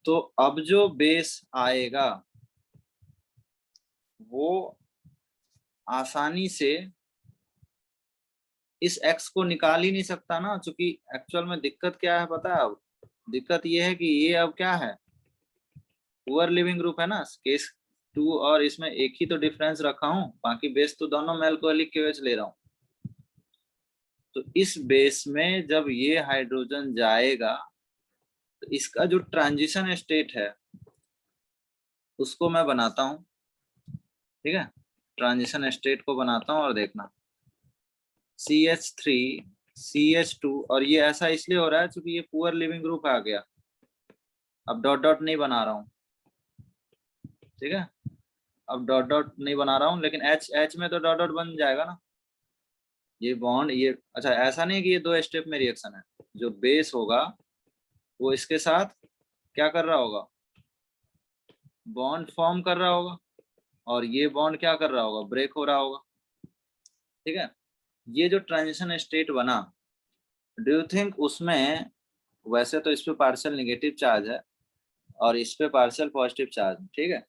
तो अब जो बेस आएगा वो आसानी से इस x को निकाल ही नहीं सकता ना, क्योंकि एक्चुअल में दिक्कत क्या है पता है? अब दिक्कत ये है कि ये अब क्या है? पुअर लिविंग ग्रुप है ना, केस 2, और इसमें एक ही तो डिफरेंस रखा हूं, बाकी बेस तो दोनों मैं अल्कोहलिक KOH ले रहा हूं। तो इस बेस में जब ये हाइड्रोजन जाएगा तो इसका जो ट्रांजिशन स्टेट है उसको मैं बनाता हूं, ठीक है। ट्रांजिशन स्टेट को बनाता हूं और देखना CH3 CH2, और ये ऐसा इसलिए हो रहा है क्योंकि ये पुअर लिविंग ग्रुप आ गया। अब डॉट डॉट नहीं बना रहा हूँ, ठीक है। अब डॉट डॉट नहीं बना रहा हूँ, लेकिन H में तो डॉट डॉट बन जाएगा ना। ये बॉन्ड ये अच्छा, ऐसा नहीं कि ये 2 स्टेप में रिएक्शन है। जो बेस होगा वो इसके साथ क्या कर रहा होगा? बॉन्ड फॉर्म कर रहा होगा, और ये बॉन्ड क्या कर रहा होगा? ब्रेक हो रहा होगा, ठीक है। ये जो ट्रांजिशन स्टेट बना, डू यू थिंक उसमें, वैसे तो इस पे पार्शियल नेगेटिव चार्ज है और इस पे पार्शियल पॉजिटिव चार्ज, ठीक है।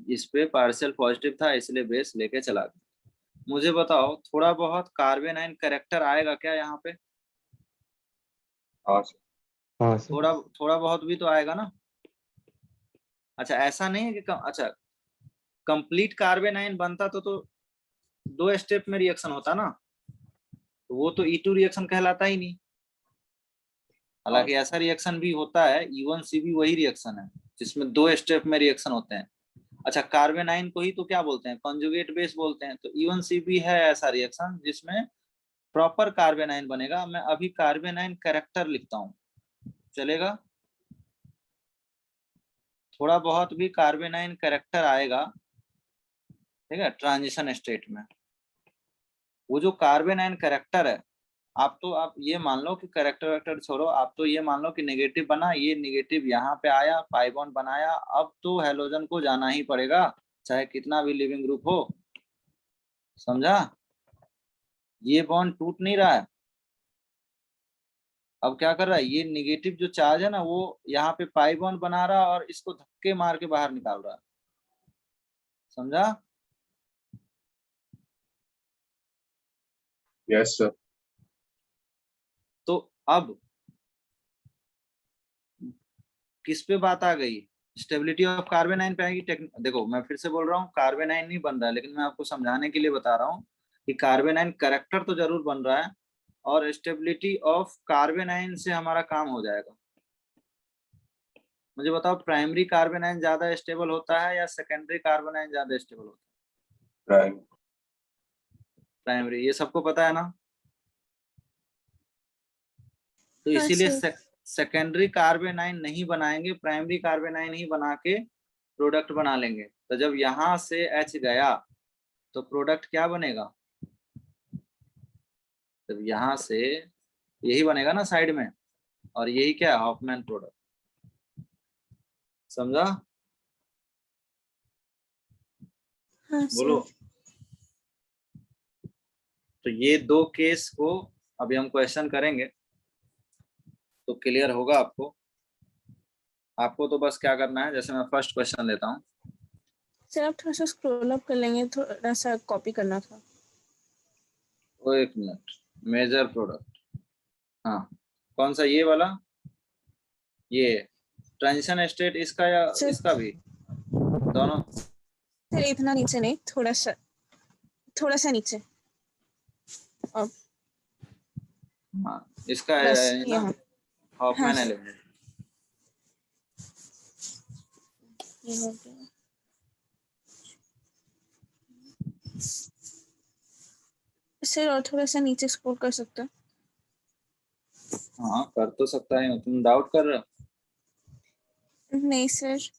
इस पे पार्शियल पॉजिटिव था इसलिए बेस लेके चला गया। मुझे बताओ थोड़ा बहुत कार्बेनाइन कैरेक्टर आएगा क्या यहाँ पे? हाँ सर। हाँ सर। थोड़ा थोड़ा बहुत भी तो आएगा ना। अच्छा ऐसा नहीं है कि अच्छा कंप्लीट कार्बेनाइन बनता तो 2 स्टेप में रिएक्शन होता ना, तो वो तो E2 रिएक्शन कहलाता ही नहीं। हालांकि ऐसा रिएक्शन भी होता है, E1C भी वही रिएक्शन है जिसमें 2 स्टेप में रिएक्शन होते हैं। अच्छा कार्बेनाइन को ही तो क्या बोलते हैं? कॉन्जुगेट बेस बोलते हैं। तो E1C भी है ऐसा रिएक्शन जिसमें प्रॉपर कार्बेनाइन बनेगा। मैं अभी कार्बेनाइन कैरेक्टर लिखता हूँ, चलेगा? थोड़ा बहुत भी कार्बेनाइन कैरेक्टर आएगा, ठीक है, ट्रांजिशन स्टेट में। वो जो कार्बेनाइन कैरेक्टर है, आप ये मान लो कि कैरेक्टर वेक्टर छोड़ो, आप तो ये मान लो कि नेगेटिव बना, ये नेगेटिव यहाँ पे आया, पाई बॉन्ड बनाया, अब तो हैलोजन को जाना ही पड़ेगा चाहे कितना भी लिविंग ग्रुप हो। समझा? ये बॉन्ड टूट नहीं रहा है। अब क्या कर रहा है? ये नेगेटिव जो चार्ज है ना वो यहाँ पे पाई बॉन्ड बना रहा है और इसको धक्के मार के बाहर निकाल रहा है। समझा? Yes sir. तो अब किस पे बात आ गई, स्टेबिलिटी ऑफ कार्बेनाइन पे आएगी। देखो मैं फिर से बोल रहा हूँ, कार्बेनाइन नहीं बन रहा है, लेकिन मैं आपको समझाने के लिए बता रहा हूँ कि कार्बेनाइन करेक्टर तो जरूर बन रहा है, और स्टेबिलिटी ऑफ कार्बेनाइन से हमारा काम हो जाएगा। मुझे बताओ, प्राइमरी कार्बेनाइन ज्यादा स्टेबल होता है या सेकेंडरी कार्बेनाइन ज्यादा स्टेबल होता है? प्राइम प्राइमरी, ये सबको पता है ना। तो हाँ, इसीलिए सर। सेकेंडरी कार्बेनाइन नहीं बनाएंगे, प्राइमरी कार्बेनाइन ही बना के प्रोडक्ट बना लेंगे। तो जब यहां से H गया तो प्रोडक्ट क्या बनेगा, जब यहां से यही बनेगा ना साइड में, और यही क्या है, हॉफमैन प्रोडक्ट। समझा? हाँ, बोलो। सर। तो ये दो केस को अभी हम क्वेश्चन करेंगे तो क्लियर होगा आपको। आपको तो बस क्या करना है, जैसे मैं फर्स्ट क्वेश्चन लेता हूँ। सर आप थोड़ा सा स्क्रॉल अप कर लेंगे, थोड़ा सा कॉपी करना था। वो एक मिनट, मेजर प्रोडक्ट, हाँ कौन सा, ये वाला, ये ट्रांजिशन स्टेट इसका या सर इसका भी, दोनों? सर इतना नीचे नहीं, थोड़ा सा नीचे। अब हाँ इसका बस है ना, यहाँ। हाँ हॉफमैन सर, एलिमेंट। ये हो गया। सर और थोड़ा सा नीचे स्क्रॉल कर सकते हैं? हाँ कर तो सकता है, तुम डाउट कर रहे हो? नहीं सर।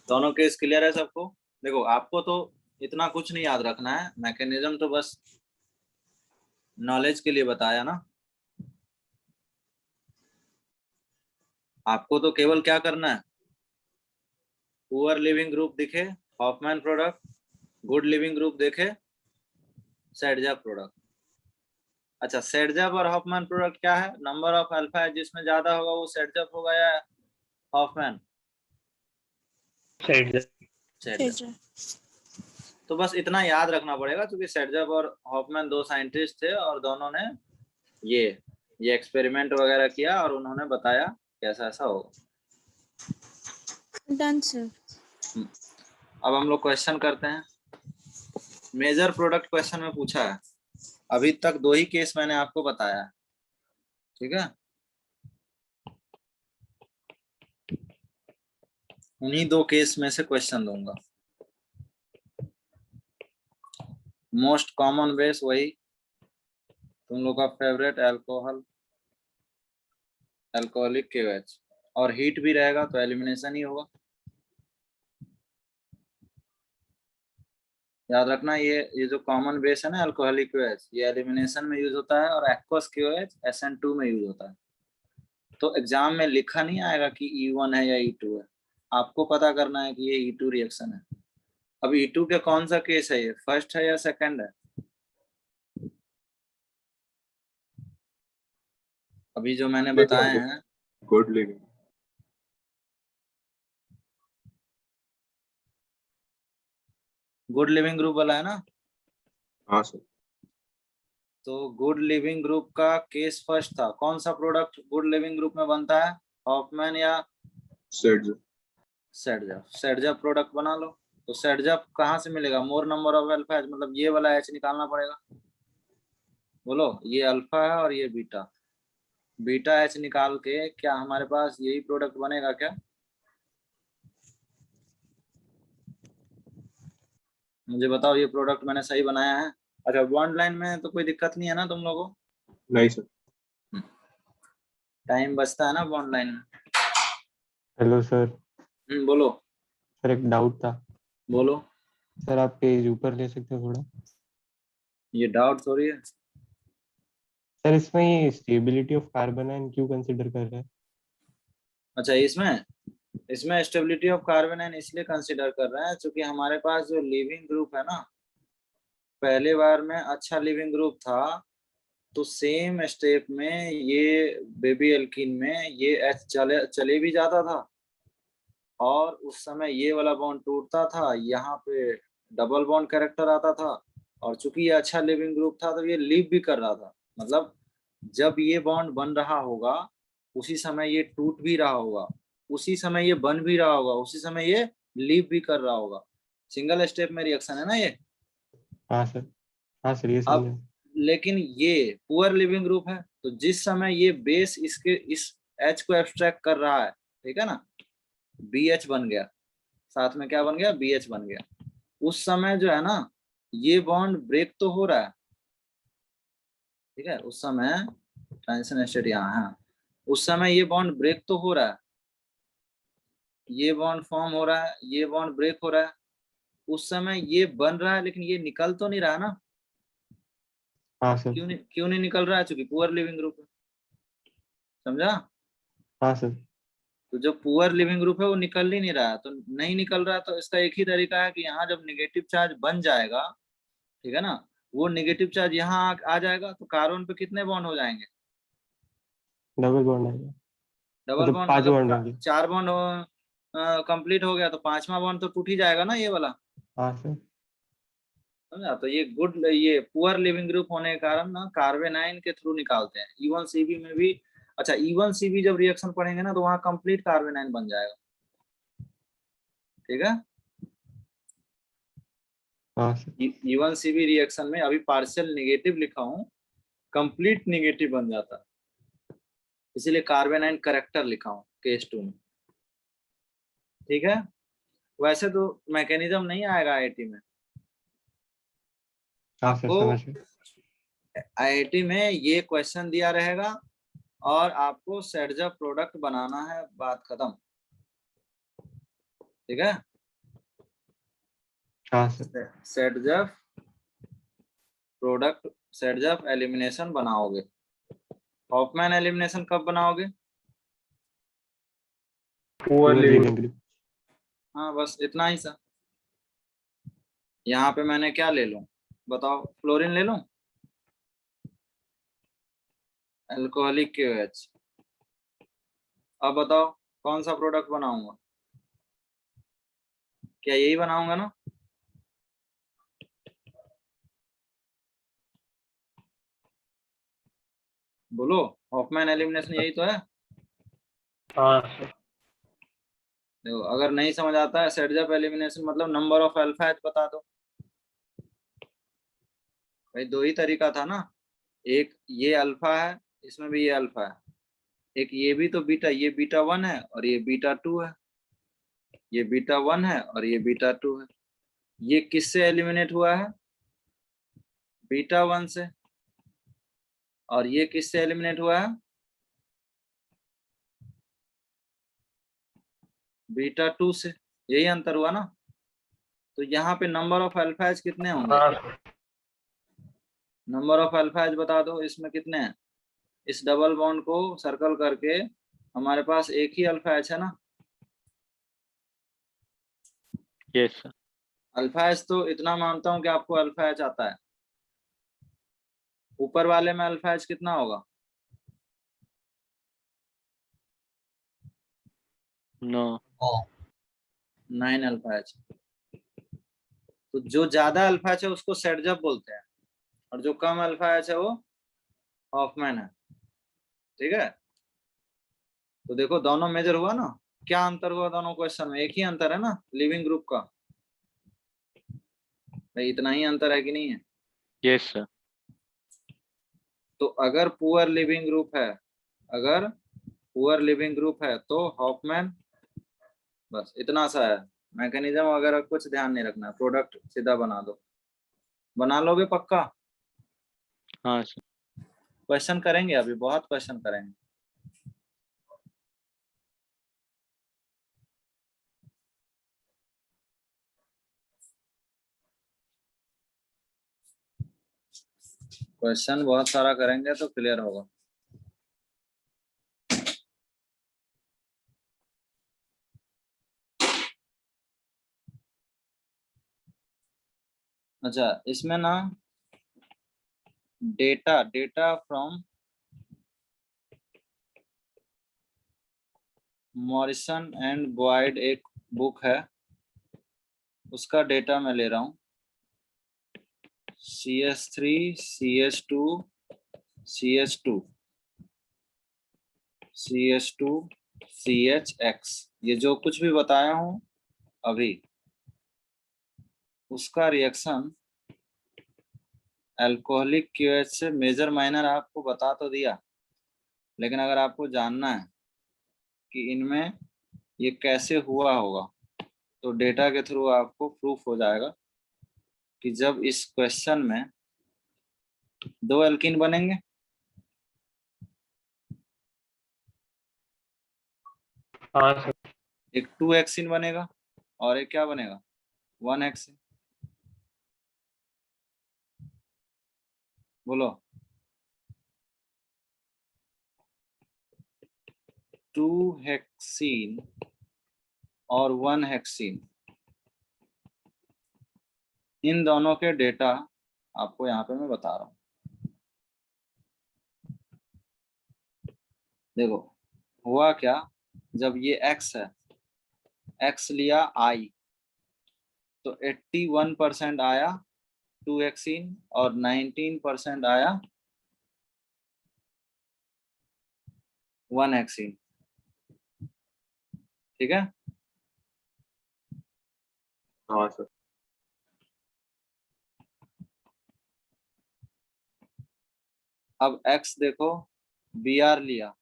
दोनों केस क्लियर है सबको? देखो आपको तो इतना कुछ नहीं याद रखना है, मैकेनिज्म तो बस नॉलेज के लिए बताया ना। आपको तो केवल क्या करना है, पुअर लिविंग ग्रुप दिखे Hofmann product, good leaving group देखे सेडजप प्रोडक्ट। अच्छा, सेडजप और हॉफमैन प्रोडक्ट क्या है, नंबर ऑफ अल्फा है जिसमें ज्यादा होगा वो सेडजप होगा या हॉफमैन? साइड सेडजप। तो बस इतना याद रखना पड़ेगा, क्योंकि सेडजप और हॉफमैन दो साइंटिस्ट थे और दोनों ने ये एक्सपेरिमेंट वगैरह किया और उन्होंने बताया कैसा ऐसा होगा। Done sir. अब हम लोग क्वेश्चन करते हैं। मेजर प्रोडक्ट क्वेश्चन में पूछा है, अभी तक दो ही केस मैंने आपको बताया है, ठीक है? उन्हीं दो केस में से क्वेश्चन दूंगा। मोस्ट कॉमन बेस वही तुम लोग का फेवरेट अल्कोहलिक KOH, और हीट भी रहेगा तो एलिमिनेशन ही होगा। याद रखना, ये जो कॉमन बेस है ना अल्कोहलिक KOH, ये एलिमिनेशन में यूज होता है, और एक्वस KOH SN2 में यूज होता है। तो एग्जाम में लिखा नहीं आएगा कि E1 है या E2 है, आपको पता करना है कि ये E2 रिएक्शन है। अब E2 के कौन सा केस है, ये फर्स्ट है या सेकंड है? अभी जो मैंने बताए हैं, good living. Good leaving group वाला है ना? हाँ सर। तो गुड लिविंग ग्रुप का केस फर्स्ट था, कौन सा प्रोडक्ट गुड लिविंग ग्रुप में बनता है, हॉफमैन या सेडजप। सेडजप? सेडजप प्रोडक्ट बना लो। तो सेडजप कहाँ से मिलेगा, मोर नंबर ऑफ अल्फा, मतलब ये वाला H निकालना पड़ेगा। बोलो, ये अल्फा है और ये बीटा, बीटा H निकाल के क्या हमारे पास यही प्रोडक्ट बनेगा क्या? मुझे बताओ, ये प्रोडक्ट मैंने सही बनाया है? अच्छा, बॉन्ड लाइन में तो कोई दिक्कत नहीं है ना तुम लोगों को? नहीं सर। टाइम बचता है ना बॉन्ड लाइन में। Hello sir. बोलो। सर एक डाउट था। बोलो। सर आप पेज ऊपर ले सकते हो थोड़ा? ये डाउट थोड़ी है। सर इसमें ये स्टेबिलिटी ऑफ कार्बन आयन क्यों कंसीडर कर रहा है? अच्छा, इसमें स्टेबिलिटी ऑफ कार्बन आयन इसलिए कंसीडर कर रहे हैं क्योंकि हमारे पास जो लिविंग ग्रुप है ना, पहले बार में अच्छा लिविंग ग्रुप था, तो सेम स्टेप में ये बेबी एल्कीन में ये H चले भी जाता था, और उस समय ये वाला बॉन्ड टूटता था, यहाँ पे डबल बॉन्ड कैरेक्टर आता था, और चूंकि ये अच्छा लिविंग ग्रुप था तो ये लीव भी कर रहा था। मतलब जब ये बॉन्ड बन रहा होगा उसी समय ये टूट भी रहा होगा, उसी समय ये बन भी रहा होगा, उसी समय ये लीव भी कर रहा होगा। सिंगल स्टेप में रिएक्शन है ना ये। हाँ सर, हाँ सर, ये अब समझे। लेकिन ये पुअर लिविंग ग्रुप है, तो जिस समय ये बेस इसके इस H को एब्स्ट्रैक्ट कर रहा है, ठीक है ना, BH बन गया, साथ में क्या बन गया, BH बन गया। उस समय जो है ना ये बॉन्ड ब्रेक तो हो रहा है, ठीक है, उस समय ट्रांजिशन स्टेट यहाँ है, उस समय ये बॉन्ड ब्रेक तो हो रहा है, ये बॉन्ड फॉर्म हो रहा है, ये बॉन्ड ब्रेक हो रहा है, उस समय ये बन रहा है, लेकिन ये निकल तो नहीं रहा ना। हाँ सर। क्यों नहीं निकल रहा है, चूंकि पुअर लिविंग ग्रुप है, समझा। हाँ सर। तो जो पुअर लिविंग ग्रुप है वो निकल ही नहीं रहा है, तो नहीं निकल रहा है, तो इसका एक ही तरीका है कि यहाँ जब नेगेटिव चार्ज बन जाएगा, ठीक है ना, वो नेगेटिव चार्ज यहाँ आ जाएगा, तो कार्बन पे कितने बॉन्ड हो जाएंगे, डबल बॉन्ड आएगा, डबल मतलब बॉन्ड, 5 मतलब बॉन्ड होंगे। 4 बॉन्ड कंप्लीट हो गया, तो 5वां बॉन्ड तो टूट ही जाएगा ना ये वाला, हाँ सर। समझा। तो ये पुअर लिविंग ग्रुप होने के कारण ना कार्बेनाइन के थ्रू निकालते हैं। E1CB में भी, अच्छा E1CB जब रिएक्शन पढ़ेंगे ना तो वहां कंप्लीट कार्बेनाइन बन जाएगा, ठीक है। हाँ सर। E1CB रिएक्शन में अभी पार्शियल नेगेटिव लिखा हूँ, कंप्लीट नेगेटिव बन जाता है, इसीलिए कार्बेनाइन करेक्टर लिखा हूँ केस 2 में, ठीक है। वैसे तो मैकेनिज्म नहीं आएगा IIT में, हाँ सर, आपको समझ गए। IIT में ये क्वेश्चन दिया रहेगा और आपको सेडजप प्रोडक्ट बनाना है, बात खत्म, ठीक है। हाँ सर। सेडजप प्रोडक्ट, सेडजप एलिमिनेशन बनाओगे। हॉफमैन एलिमिनेशन कब बनाओगे, poor poor leaving leaving group. हाँ बस इतना ही सा। यहाँ पे मैंने क्या ले लूं, बताओ, फ्लोरीन ले लूं, अल्कोहलिक KOH। अब बताओ कौन सा प्रोडक्ट बनाऊंगा, क्या यही बनाऊंगा ना, बोलो, हॉफमैन एलिमिनेशन यही तो है। हाँ सर। देखो अगर नहीं समझ आता है, सेडजप एलिमिनेशन मतलब नंबर ऑफ अल्फा एच बता दो, भाई दो ही तरीका था ना, एक ये अल्फा है, इसमें भी ये अल्फा है, एक ये भी तो बीटा, ये बीटा 1 है और ये बीटा 2 है, ये बीटा 1 है और ये बीटा 2 है। ये किससे एलिमिनेट हुआ है, बीटा 1 से, और ये किससे एलिमिनेट हुआ है, बीटा 2 से। यही अंतर हुआ ना। तो यहाँ पे नंबर ऑफ अल्फा एच कितने होंगे, हाँ sir. Number of alpha H बता दो, इसमें कितने हैं, इस डबल बॉन्ड को सर्कल करके हमारे पास एक ही अल्फा एच है ना। Yes sir. अल्फा एच तो इतना मानता हूं कि आपको अल्फा एच आता है, ऊपर वाले में अल्फा एच कितना होगा, 9। 9 अल्फा एच। तो जो ज्यादा अल्फा एच है उसको सेडजप बोलते हैं, और जो कम अल्फा एच है वो हॉफमैन है, ठीक है। तो देखो दोनों मेजर हुआ ना, क्या अंतर हुआ दोनों क्वेश्चन में, एक ही अंतर है ना लिविंग ग्रुप का, भाई इतना ही अंतर है कि नहीं है। Yes sir. तो अगर पुअर लिविंग ग्रुप है, अगर पुअर लिविंग ग्रुप है तो हॉफमैन, बस इतना सा है। मैकेनिज्म वगैरह कुछ ध्यान नहीं रखना, प्रोडक्ट सीधा बना दो, बना लोगे पक्का। हाँ सर। क्वेश्चन करेंगे अभी, बहुत क्वेश्चन करेंगे। क्वेश्चन बहुत सारा करेंगे तो क्लियर होगा। अच्छा इसमें ना data from Morrison and Boyd एक बुक है, उसका डेटा मैं ले रहा हूँ। CH3 CH2 CH2 CH2 CHX, ये जो कुछ भी बताया हूँ अभी, उसका रिएक्शन अल्कोहलिक QH से मेजर माइनर आपको बता तो दिया, लेकिन अगर आपको जानना है कि इनमें ये कैसे हुआ होगा तो डेटा के थ्रू आपको प्रूफ हो जाएगा कि जब इस क्वेश्चन में 2 एल्कीन बनेंगे, हाँ सर। एक 2 हेक्सीन बनेगा और एक क्या बनेगा 1 हेक्सीन। बोलो 2 हेक्सीन और 1 हेक्सीन, इन दोनों के डेटा आपको यहाँ पे मैं बता रहा हूँ। देखो हुआ क्या, जब ये X है, X लिया I, तो 81% आया 2 हेक्सीन और 19% आया 1 हेक्सीन। ठीक है, हाँ सर। अब X देखो, Br लिया,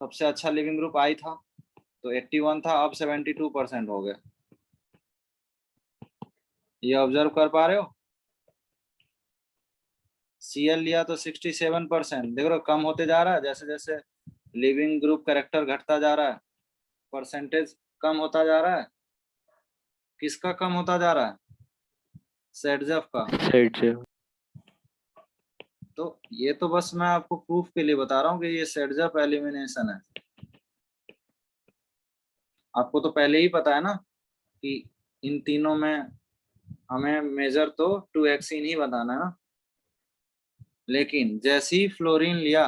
सबसे अच्छा लिविंग ग्रुप I था, तो 81 था, अब 72% हो गया। ये ऑब्जर्व कर पा रहे हो। Cl लिया तो 67%, देख रहे हो कम होते जा रहा है, जैसे जैसे लिविंग ग्रुप कैरेक्टर घटता जा रहा है, परसेंटेज कम होता जा रहा है। किसका कम होता जा रहा है? सेडजफ का। सेट से तो ये तो बस मैं आपको प्रूफ के लिए बता रहा हूँ कि ये सेडजफ एलिमिनेशन है। आपको तो पहले ही पता है ना कि इन तीनों में हमें मेजर तो 2 हेक्सीन ही बताना है ना, लेकिन जैसे ही फ्लोरीन लिया,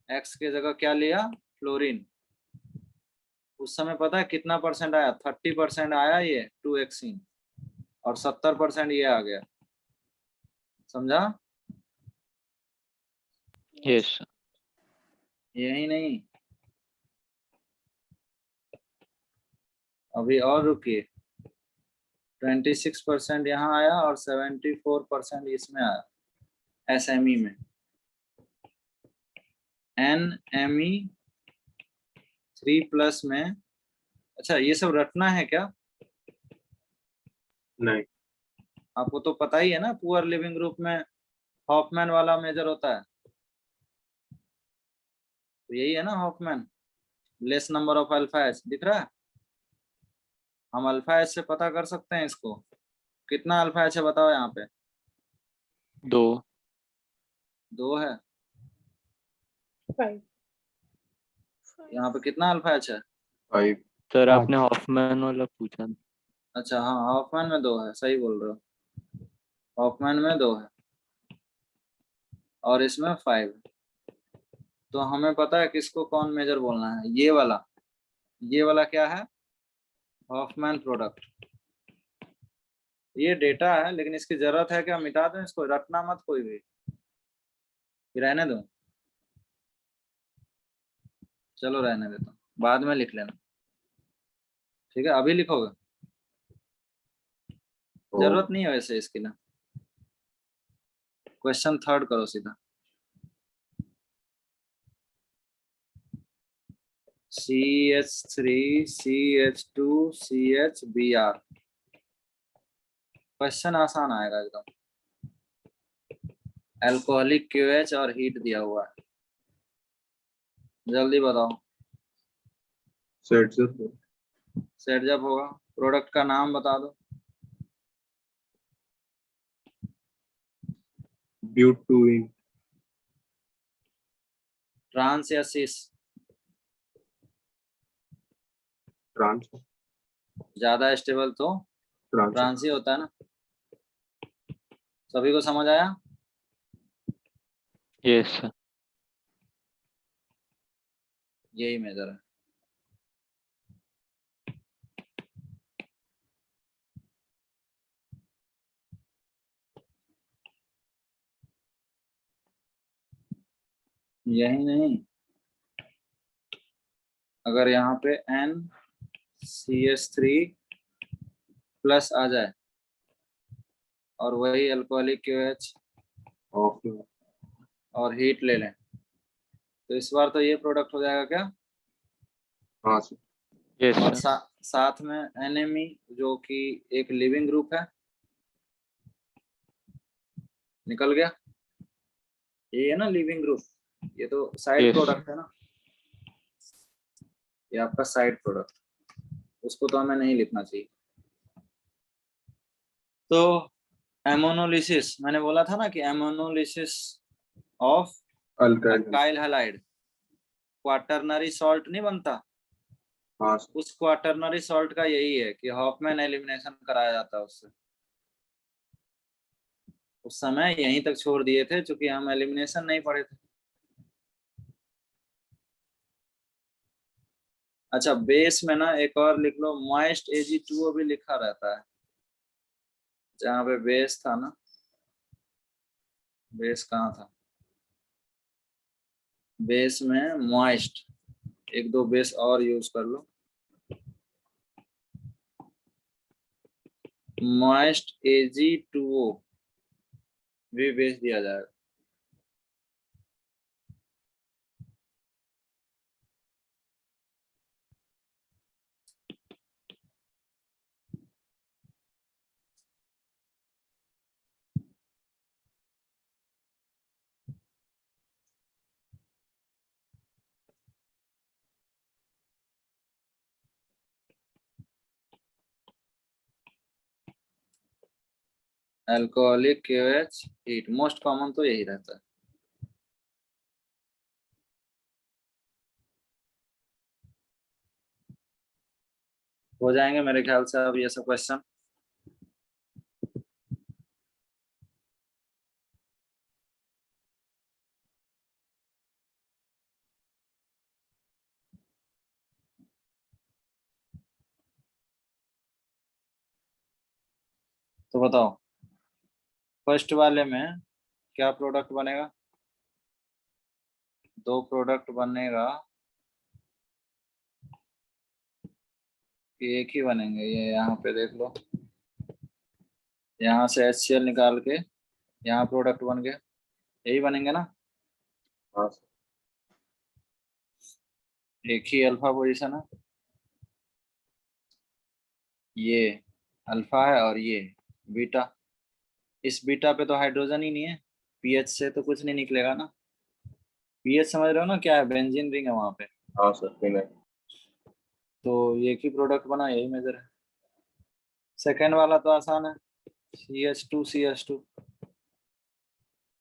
X के जगह क्या लिया फ्लोरीन, उस समय पता है कितना परसेंट आया? 30% आया ये 2 हेक्सीन और 70% ये आ गया। समझा? यस यही नहीं, अभी और रुकिए, 26% यहाँ आया और 74% इसमें आया SME में। NMe 3+ में, अच्छा ये सब रटना है क्या? नहीं। आपको तो पता ही है ना, पुअर लिविंग ग्रुप में हॉफमैन वाला मेजर होता है, तो यही है ना Hofmann, less number of alpha H, दिख रहा है? हम अल्फा एच से पता कर सकते हैं इसको। कितना अल्फा एच है बताओ यहाँ पे? 2 है। 5 यहाँ पे कितना अल्फा एच है? 5। सर पाँच। आपने हॉफमैन वाला पूछा था। अच्छा हाँ, हॉफमैन में 2 है, सही बोल रहे हो, हॉफमैन में 2 है और इसमें 5 है। तो हमें पता है किसको कौन मेजर बोलना है, ये वाला क्या है? Hoffmann product. ये डेटा है, लेकिन इसकी जरूरत है क्या? मिटा दें इसको, रटना मत कोई भी, फिर रहने दो। चलो रहने देता हूँ, बाद में लिख लेना। ठीक है, अभी लिखोगे? जरूरत नहीं है वैसे इसकी ना। क्वेश्चन 3 करो सीधा। CH3 CH2 CHBr, क्वेश्चन आसान आएगा एकदम। अल्कोहलिक QH और हीट दिया हुआ है, जल्दी बताओ। Set sir. सेट जब होगा, प्रोडक्ट का नाम बता दो। ब्यूटूइन। ट्रांस या सिस? ट्रांस। ज्यादा स्टेबल तो ट्रांस। ट्रांस ही होता है ना। सभी को समझ आया? Yes, sir. यही मेजर है। यही नहीं, अगर यहाँ पे NCH3 प्लस आ जाए और वही अल्कोहलिक KOH ऑफ और हीट ले लें तो इस बार तो ये प्रोडक्ट हो जाएगा क्या? हाँ सर Yes, और sir. साथ में NME जो कि एक लिविंग ग्रुप है, निकल गया। ये है ना लिविंग ग्रुप, ये तो साइड Yes. प्रोडक्ट है ना, ये आपका साइड प्रोडक्ट, उसको तो हमें नहीं लिखना चाहिए। तो एमोनोलिसिस, मैंने बोला था ना कि ammonolysis of alkyl alkyl halide, quaternary salt नहीं बनता, हाँ सर उस क्वाटरनरी सॉल्ट का यही है कि हॉफमैन एलिमिनेशन कराया जाता है उससे। उस समय यहीं तक छोड़ दिए थे क्योंकि हम एलिमिनेशन नहीं पढ़े थे। अच्छा, बेस में ना एक और लिख लो, मॉइस्ट Ag2O भी लिखा रहता है, जहाँ पे बेस था ना, बेस कहाँ था, बेस में मॉइस्ट, एक दो बेस और यूज कर लो, मॉइस्ट Ag2O भी बेस दिया जाएगा। Alcoholic KOH heat, most common तो यही रहता है। हो जाएंगे मेरे ख्याल से अब ये सब क्वेश्चन। तो बताओ फर्स्ट वाले में क्या प्रोडक्ट बनेगा? दो प्रोडक्ट बनेगा कि एक ही बनेंगे? ये यहाँ पे देख लो, यहाँ से HCl निकाल के यहाँ प्रोडक्ट बन गए, यही बनेंगे ना? हाँ सर एक ही अल्फा पोजीशन है, ये अल्फा है और ये बीटा। इस बीटा पे तो हाइड्रोजन ही नहीं है, पीएच से तो कुछ नहीं निकलेगा ना। पीएच समझ रहे हो ना क्या है? बेंजीन रिंग है वहां पे, हाँ सर फिनाइल तो एक ही प्रोडक्ट बना, यही मेजर है। सेकेंड वाला तो आसान है, CH2CH2,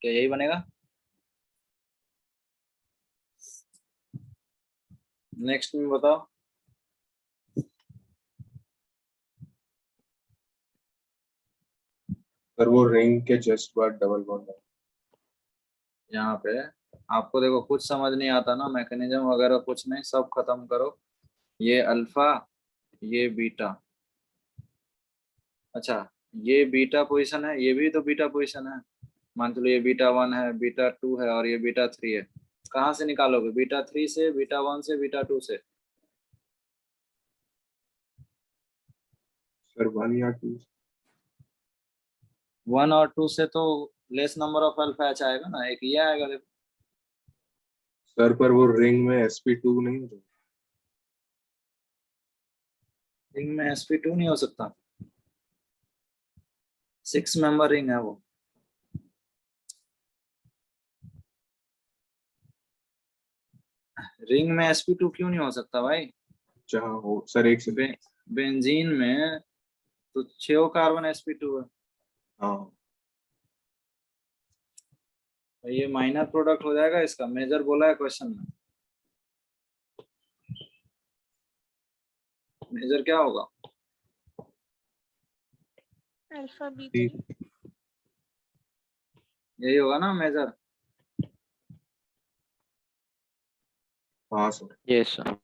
क्या यही बनेगा? नेक्स्ट में बताओ। सर वो रिंग के जस्ट बाद डबल बॉन्ड है यहाँ पे आपको देखो कुछ समझ नहीं आता ना, मैकेनिज्म वगैरह कुछ नहीं, सब खत्म करो। ये अल्फा, ये बीटा, अच्छा ये बीटा पोजीशन है, ये भी तो बीटा पोजीशन है। मान चलो ये बीटा 1 है, बीटा 2 है और ये बीटा 3 है। कहाँ से निकालोगे? बीटा 3 से, बीटा 1 से, बीटा 2 से? सर 1 या 2 1 और 2 से तो less number of alpha H आएगा ना, एक ये आएगा। देखो सर पर वो रिंग में sp2 नहीं हो रिंग में sp2 नहीं हो सकता, 6 मेंबर रिंग है वो। रिंग में sp2 क्यों नहीं हो सकता भाई? जहाँ हो सर एक से बेंजीन में तो 6 कार्बन sp2 है, हाँ तो ये माइनर प्रोडक्ट हो जाएगा, इसका मेजर बोला है क्वेश्चन में। मेजर क्या होगा? अल्फा ठीक बीटा। यही होगा ना मेजर? हाँ सर। Yes, sir.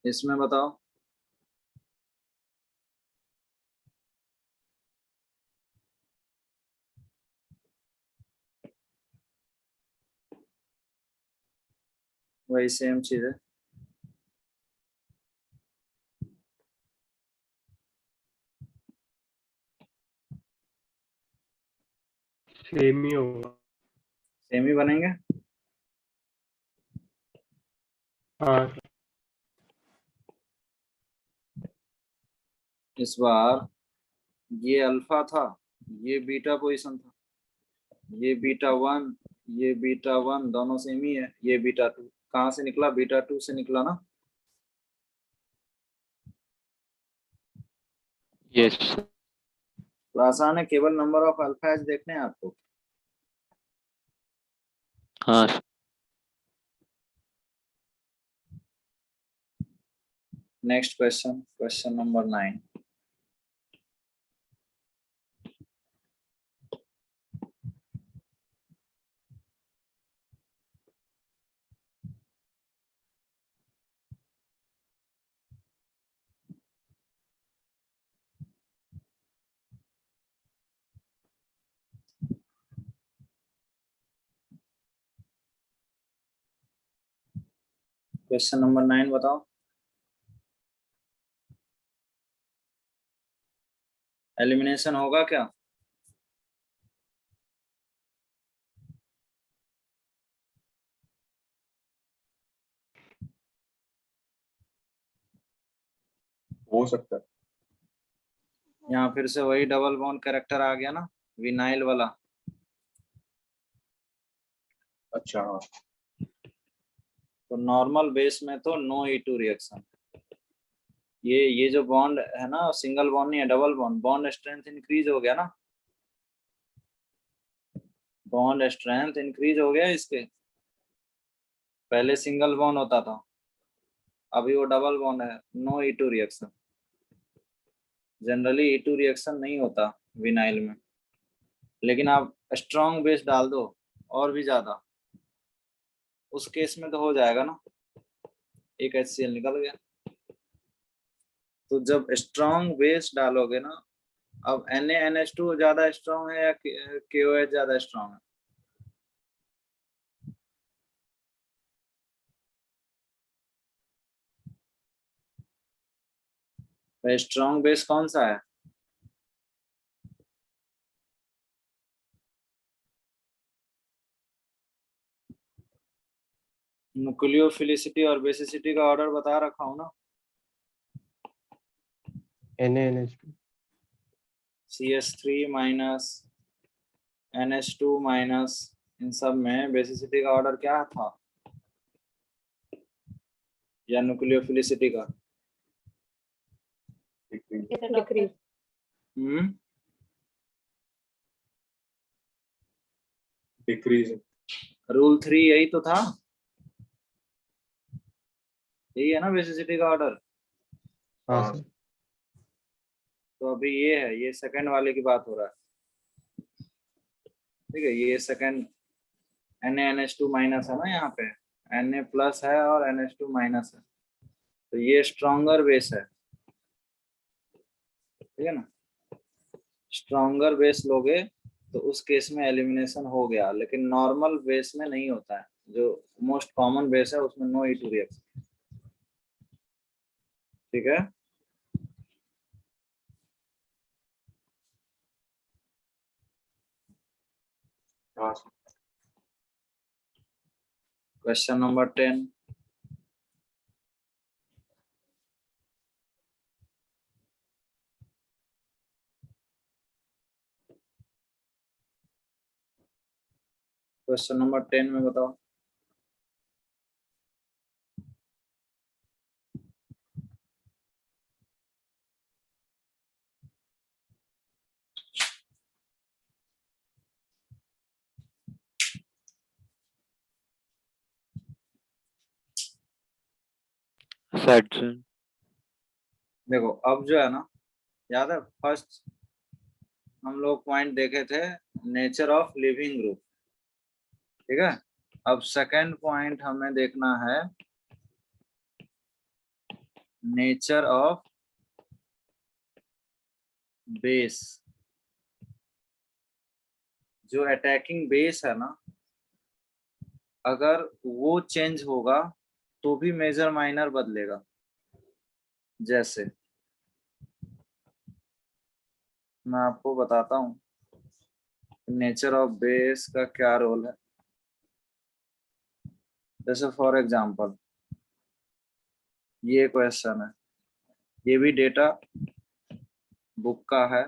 इसमें बताओ। वही सेम चीज है। सेम ही होगा। सेम ही बनेंगे। हाँ सर। इस बार ये अल्फा था, ये बीटा पोजीशन था, ये बीटा वन, ये बीटा वन दोनों सेम ही है। ये बीटा टू कहाँ से निकला? बीटा टू से निकला ना। Yes, sir. तो आसान है, केवल नंबर ऑफ अल्फा एज देखने हैं आपको। हाँ sir. Next question, question number 9। Question number 9 बताओ। एलिमिनेशन होगा क्या? हो सकता है। यहाँ फिर से वही डबल बॉन्ड कैरेक्टर आ गया ना, विनाइल वाला। अच्छा हाँ। तो नॉर्मल बेस में तो नो E2 रिएक्शन। ये जो बॉन्ड है ना, सिंगल बॉन्ड नहीं है, double bond. Bond strength increase हो गया ना, बॉन्ड स्ट्रेंथ इंक्रीज हो गया इसके। पहले सिंगल बॉन्ड होता था, अभी वो डबल बॉन्ड है। No E2 reaction. Generally E2 reaction नहीं होता विनाइल में, लेकिन आप स्ट्रॉन्ग बेस डाल दो और भी ज्यादा, उस केस में तो हो जाएगा ना। एक HCl निकल गया। तो जब स्ट्रॉन्ग बेस डालोगे ना, अब NaNH2 ज्यादा स्ट्रॉन्ग है या KOH ज्यादा स्ट्रॉन्ग है? तो स्ट्रॉन्ग बेस कौन सा है? न्यूक्लियोफिलिसिटी और बेसिसिटी का ऑर्डर बता रखा हूं ना। NaNH2 CH3 minus NH2 minus, इन सब में बेसिसिटी का ऑर्डर क्या था? या न्यूक्लियोफिलिसिटी का? डिक्रीज। डिक्रीज। रूल 3 यही तो था, यही है ना बेसिसिटी का ऑर्डर। हाँ हाँ। सर। तो अभी ये है, ये सेकंड वाले की बात हो रहा है। ठीक है, ये सेकंड NaNH2 माइनस है ना, यहाँ पे Na प्लस है और NH2 माइनस है, तो ये स्ट्रॉन्गर बेस है। ठीक है ना, स्ट्रॉन्गर बेस लोगे तो उस केस में एलिमिनेशन हो गया, लेकिन नॉर्मल बेस में नहीं होता है। जो मोस्ट कॉमन बेस है उसमें नो E2 रिएक्शन। ठीक है। हाँ। Question number 10। क्वेश्चन नंबर 10 में बताओ। Set sir. देखो अब जो है ना, याद है फर्स्ट हम लोग पॉइंट देखे थे नेचर ऑफ लिविंग ग्रुप, ठीक है। अब सेकंड पॉइंट हमें देखना है नेचर ऑफ बेस। जो अटैकिंग बेस है ना, अगर वो चेंज होगा तो भी मेजर माइनर बदलेगा। जैसे मैं आपको बताता हूँ नेचर ऑफ बेस का क्या रोल है। जैसे फॉर एग्जांपल ये क्वेश्चन है, ये भी डेटा बुक का है।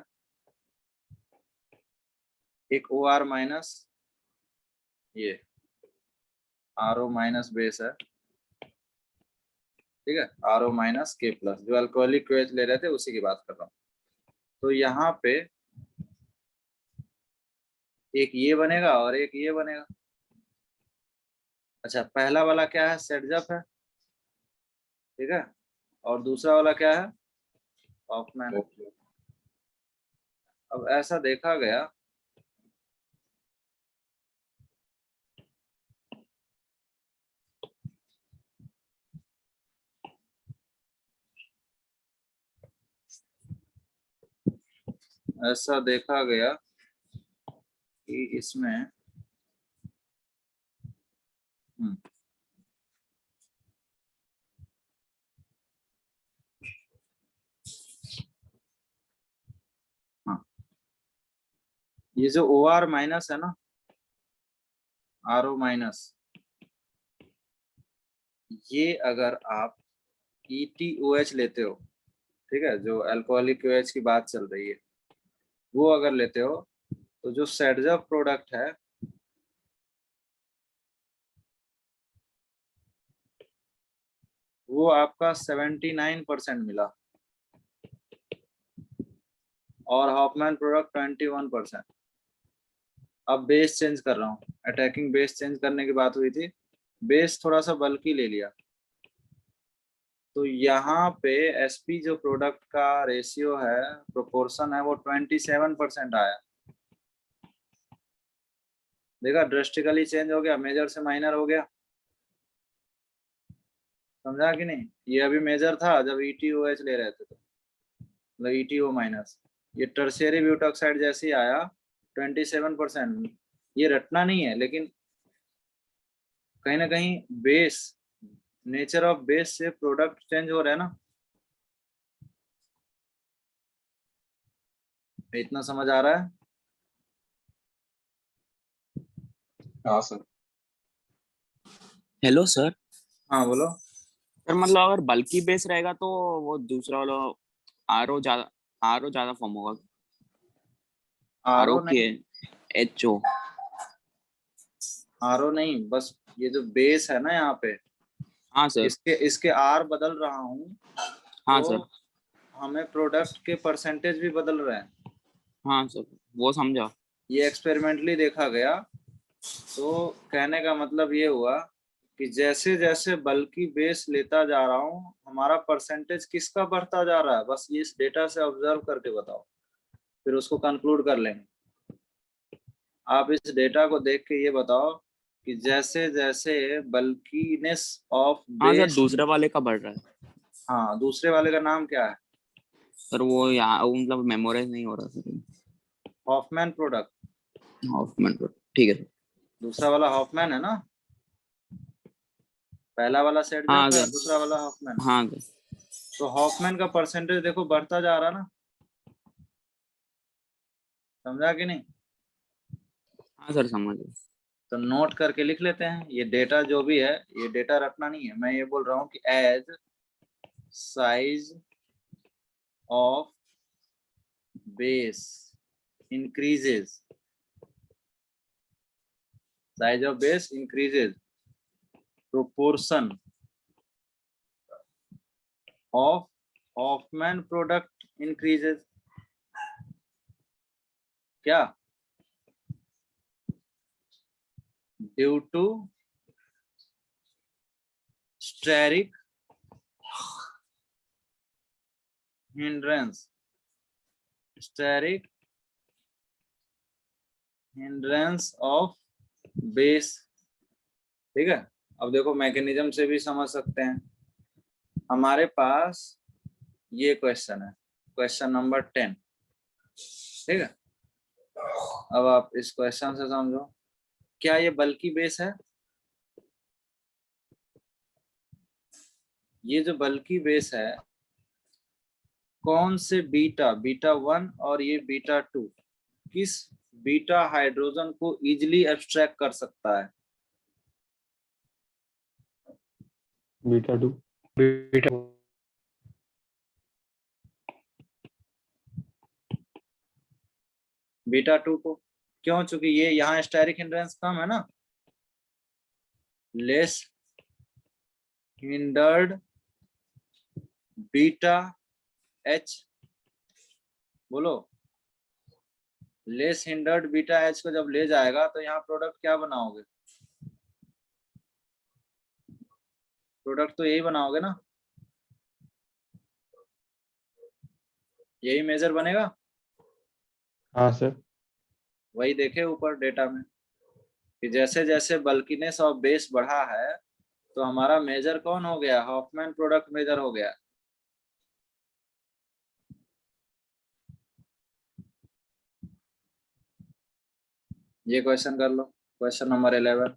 एक ओ आर माइनस ये आर ओ माइनस बेस है, ठीक है। आर ओ माइनस के प्लस, जो अल्कोहलिक क्वेज ले रहे थे उसी की बात कर रहा हूँ। तो यहाँ पे एक ये बनेगा और एक ये बनेगा। अच्छा, पहला वाला क्या है, सेटजअप है, ठीक है। और दूसरा वाला क्या है, हॉफमैन। Okay. अब ऐसा देखा गया कि इसमें हाँ, ये जो ओ आर माइनस है ना, आर ओ माइनस, ये अगर आप ETOH लेते हो, ठीक है, जो अल्कोहलिक OH की बात चल रही है, वो अगर लेते हो तो जो सेटजअप प्रोडक्ट है वो आपका 79% मिला और हॉफमैन प्रोडक्ट 21%। अब बेस चेंज कर रहा हूँ, अटैकिंग बेस चेंज करने की बात हुई थी, बेस थोड़ा सा बल्कि ले लिया, तो यहाँ पे SP जो प्रोडक्ट का रेशियो है, प्रोपोर्शन है, वो 27% आया। देखा, ड्रेस्टिकली चेंज हो गया, मेजर से माइनर हो गया। समझा कि नहीं? ये अभी मेजर था जब ETOH ले रहे थे, तो मतलब ETO माइनस, ये टर्शियरी ब्यूटॉक्साइड जैसे ही आया 27%। ये रटना नहीं है, लेकिन कहीं ना कहीं बेस, नेचर ऑफ बेस से प्रोडक्ट चेंज हो रहा है ना। इतना समझ आ रहा है? हाँ सर। Hello sir. हाँ बोलो। सर मतलब अगर बल्की बेस रहेगा तो वो दूसरा वाला आर ओ ज्यादा फॉर्म होगा। आर ओ RO के नहीं, एच ओ। RO नहीं, बस ये जो बेस है ना यहाँ पे, हाँ सर। इसके इसके R बदल रहा हूँ, हाँ तो सर। हमें प्रोडक्ट के परसेंटेज भी बदल रहे हैं। हाँ सर, वो समझा। ये एक्सपेरिमेंटली देखा गया। तो कहने का मतलब ये हुआ कि जैसे जैसे बल्कि बेस लेता जा रहा हूँ, हमारा परसेंटेज किसका बढ़ता जा रहा है, बस ये इस डेटा से ऑब्जर्व करके बताओ, फिर उसको कंक्लूड कर लेंगे। आप इस डेटा को देख के ये बताओ कि जैसे जैसे बल्कीनेस ऑफ हाँ सर, बेस। दूसरे वाले का बढ़ रहा है। हाँ, दूसरे वाले का नाम क्या है? सर वो यहाँ वो मतलब मेमोराइज नहीं हो रहा सर। Hoffmann product. हॉफमैन, ठीक है सर। दूसरा वाला हॉफमैन है ना, पहला वाला हाँ सेटजअप है, सर। दूसरा वाला हॉफमैन। हाँ सर। तो हॉफमैन का परसेंटेज देखो बढ़ता जा रहा ना। समझा कि नहीं? हाँ सर, समझ गए। तो नोट करके लिख लेते हैं। ये डेटा जो भी है, ये डेटा रटना नहीं है। मैं ये बोल रहा हूँ कि as size of base increases, size of base increases, proportion of Hoffman product increases। क्या? due to steric hindrance, steric hindrance of base। ठीक है, अब देखो मैकेनिज्म से भी समझ सकते हैं। हमारे पास ये क्वेश्चन है, क्वेश्चन नंबर 10। ठीक है, अब आप इस क्वेश्चन से समझो, क्या ये बल्कि बेस है? ये जो बल्कि बेस है, कौन से बीटा, बीटा 1 और ये बीटा 2, किस बीटा हाइड्रोजन को इजिली एब्स्ट्रैक्ट कर सकता है? बीटा 2। बीटा बीटा 2 को। क्यों? चूंकि ये यहाँ स्टेरिक हिंड्रेंस कम है ना, लेस हिंडर्ड बीटा एच। बोलो, लेस हिंडर्ड बीटा एच को जब ले जाएगा तो यहाँ प्रोडक्ट क्या बनाओगे? प्रोडक्ट तो यही बनाओगे ना, यही मेजर बनेगा। हाँ सर। वही देखे ऊपर डेटा में कि जैसे जैसे बल्कीनेस ऑफ बेस बढ़ा है तो हमारा मेजर कौन हो गया? हॉफमैन प्रोडक्ट मेजर हो गया। ये क्वेश्चन कर लो, क्वेश्चन नंबर 11।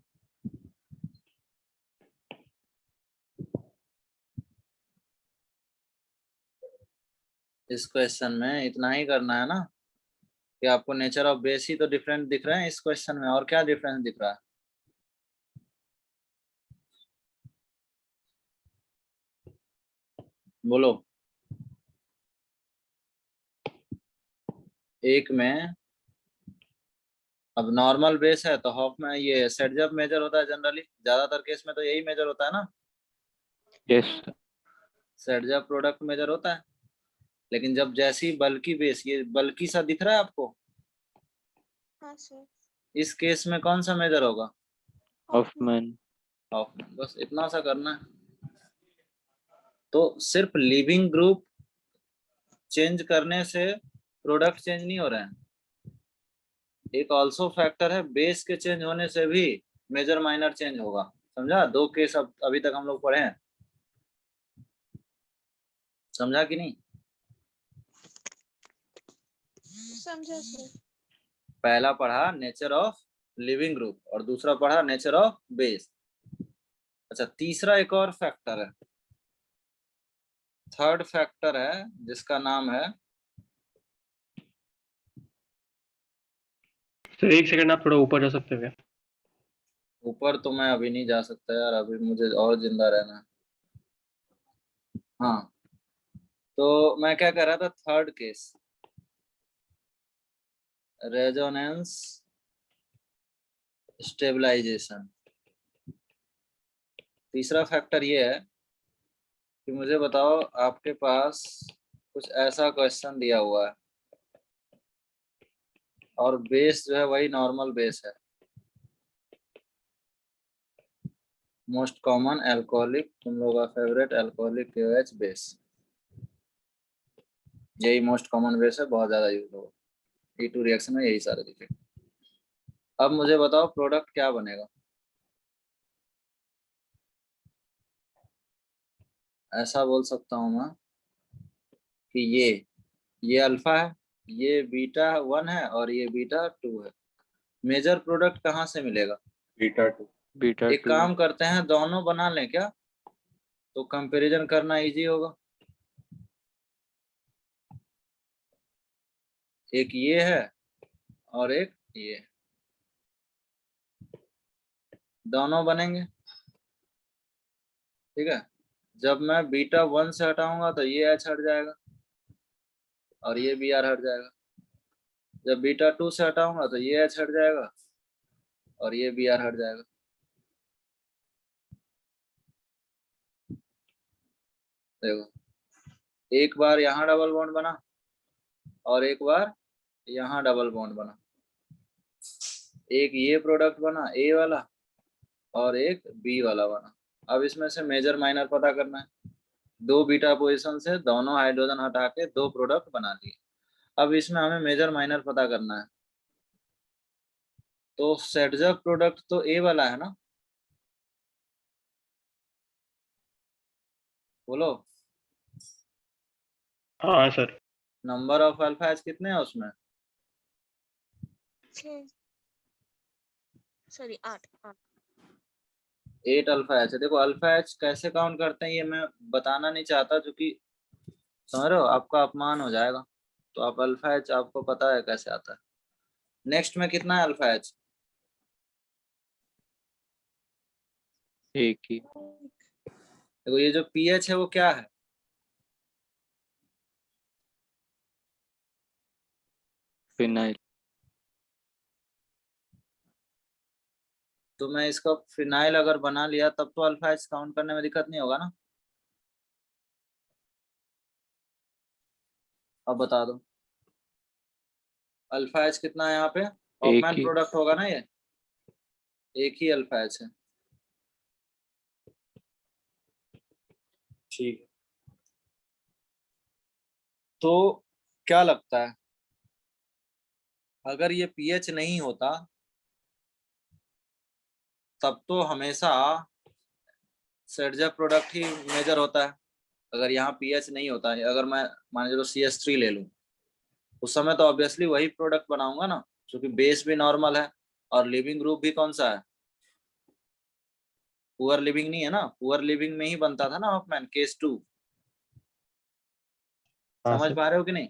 इस क्वेश्चन में इतना ही करना है ना कि आपको नेचर ऑफ बेस ही तो डिफरेंट दिख रहे हैं इस क्वेश्चन में, और क्या डिफरेंस दिख रहा है? बोलो। एक में अब नॉर्मल बेस है तो हॉफ में ये सेटजअप मेजर होता है जनरली, ज्यादातर केस में तो यही मेजर होता है ना, yes sir. सेटजअप प्रोडक्ट मेजर होता है। लेकिन जब जैसी बल्कि बेस, ये बल्कि सा दिख रहा है आपको, हाँ सर। इस केस में कौन सा मेजर होगा? Hoffman Hofmann. बस इतना सा करना है। तो सिर्फ लिविंग ग्रुप चेंज करने से प्रोडक्ट चेंज नहीं हो रहे हैं, एक ऑल्सो फैक्टर है बेस के चेंज होने से भी मेजर माइनर चेंज होगा। समझा? दो केस अब अभी तक हम लोग पढ़े हैं, समझा कि नहीं? समझा सर। पहला पढ़ा नेचर ऑफ लिविंग ग्रुप और दूसरा पढ़ा नेचर ऑफ बेस। अच्छा, तीसरा एक और फैक्टर है, थर्ड फैक्टर है जिसका नाम है, सर एक सेकंड आप थोड़ा ऊपर जा सकते हो क्या? ऊपर तो मैं अभी नहीं जा सकता यार, अभी मुझे और जिंदा रहना है। हाँ, तो मैं क्या कर रहा था, थर्ड केस, रेजोनेंस स्टेबलाइजेशन। तीसरा फैक्टर ये है कि मुझे बताओ, आपके पास कुछ ऐसा क्वेश्चन दिया हुआ है और बेस जो है वही नॉर्मल बेस है, मोस्ट कॉमन अल्कोहलिक, तुम लोग का फेवरेट अल्कोहलिक KOH बेस, यही मोस्ट कॉमन बेस है, बहुत ज्यादा यूज होगा। E2 रिएक्शन में यही सारे दिखे। अब मुझे बताओ प्रोडक्ट क्या बनेगा? ऐसा बोल सकता हूँ मैं कि ये अल्फा है, ये बीटा 1 है और ये बीटा 2 है। मेजर प्रोडक्ट कहाँ से मिलेगा? बीटा 2। beta एक 2 काम करते हैं, दोनों बना लें क्या, तो कंपैरिजन करना इजी होगा। एक ये है और एक ये, दोनों बनेंगे। ठीक है, जब मैं बीटा 1 से हटाऊंगा तो ये H हट जाएगा और ये Br हट जाएगा। जब बीटा 2 से हटाऊंगा तो ये H हट जाएगा और ये Br हट जाएगा। देखो, एक बार यहाँ डबल बॉन्ड बना और एक बार यहाँ डबल बॉन्ड बना, एक ये प्रोडक्ट बना A वाला और एक B वाला बना। अब इसमें से मेजर माइनर पता करना है। दो बीटा पोजीशन से दोनों हाइड्रोजन हटा के दो प्रोडक्ट बना लिए। अब इसमें हमें मेजर माइनर पता करना है। तो सेडजक प्रोडक्ट तो ए वाला है ना, बोलो। हाँ sir. Number of alpha H कितने हैं उसमें? 6 सॉरी 8 8 अल्फा एच है। देखो अल्फा एच कैसे काउंट करते हैं ये मैं बताना नहीं चाहता, क्योंकि समझ रहे हो आपका अपमान हो जाएगा। तो आप अल्फा एच आपको पता है कैसे आता है। नेक्स्ट में कितना है अल्फा एच? एक ही। देखो ये जो पीएच है वो क्या है? फिनाइल। तो मैं इसका फिनाइल अगर बना लिया तब तो अल्फा एच काउंट करने में दिक्कत नहीं होगा ना? अब बता दो अल्फा एच कितना है यहाँ पे? एक ऑफमैन ही। प्रोडक्ट होगा ना ये, एक ही अल्फा एच है। ठीक है। तो क्या लगता है अगर ये पीएच नहीं होता तब तो हमेशा सेडजक प्रोडक्ट ही मेजर होता है। अगर यहाँ पीएच नहीं होता है, अगर मैं मान लो CH3 ले लूं उस समय तो ऑब्वियसली वही प्रोडक्ट बनाऊंगा ना, क्योंकि बेस भी नॉर्मल है और लिविंग ग्रुप भी कौन सा है? पुअर लिविंग नहीं है ना, पुअर लिविंग में ही बनता था ना हॉफमैन केस 2। हाँ समझ सर। पा रहे हो कि नहीं?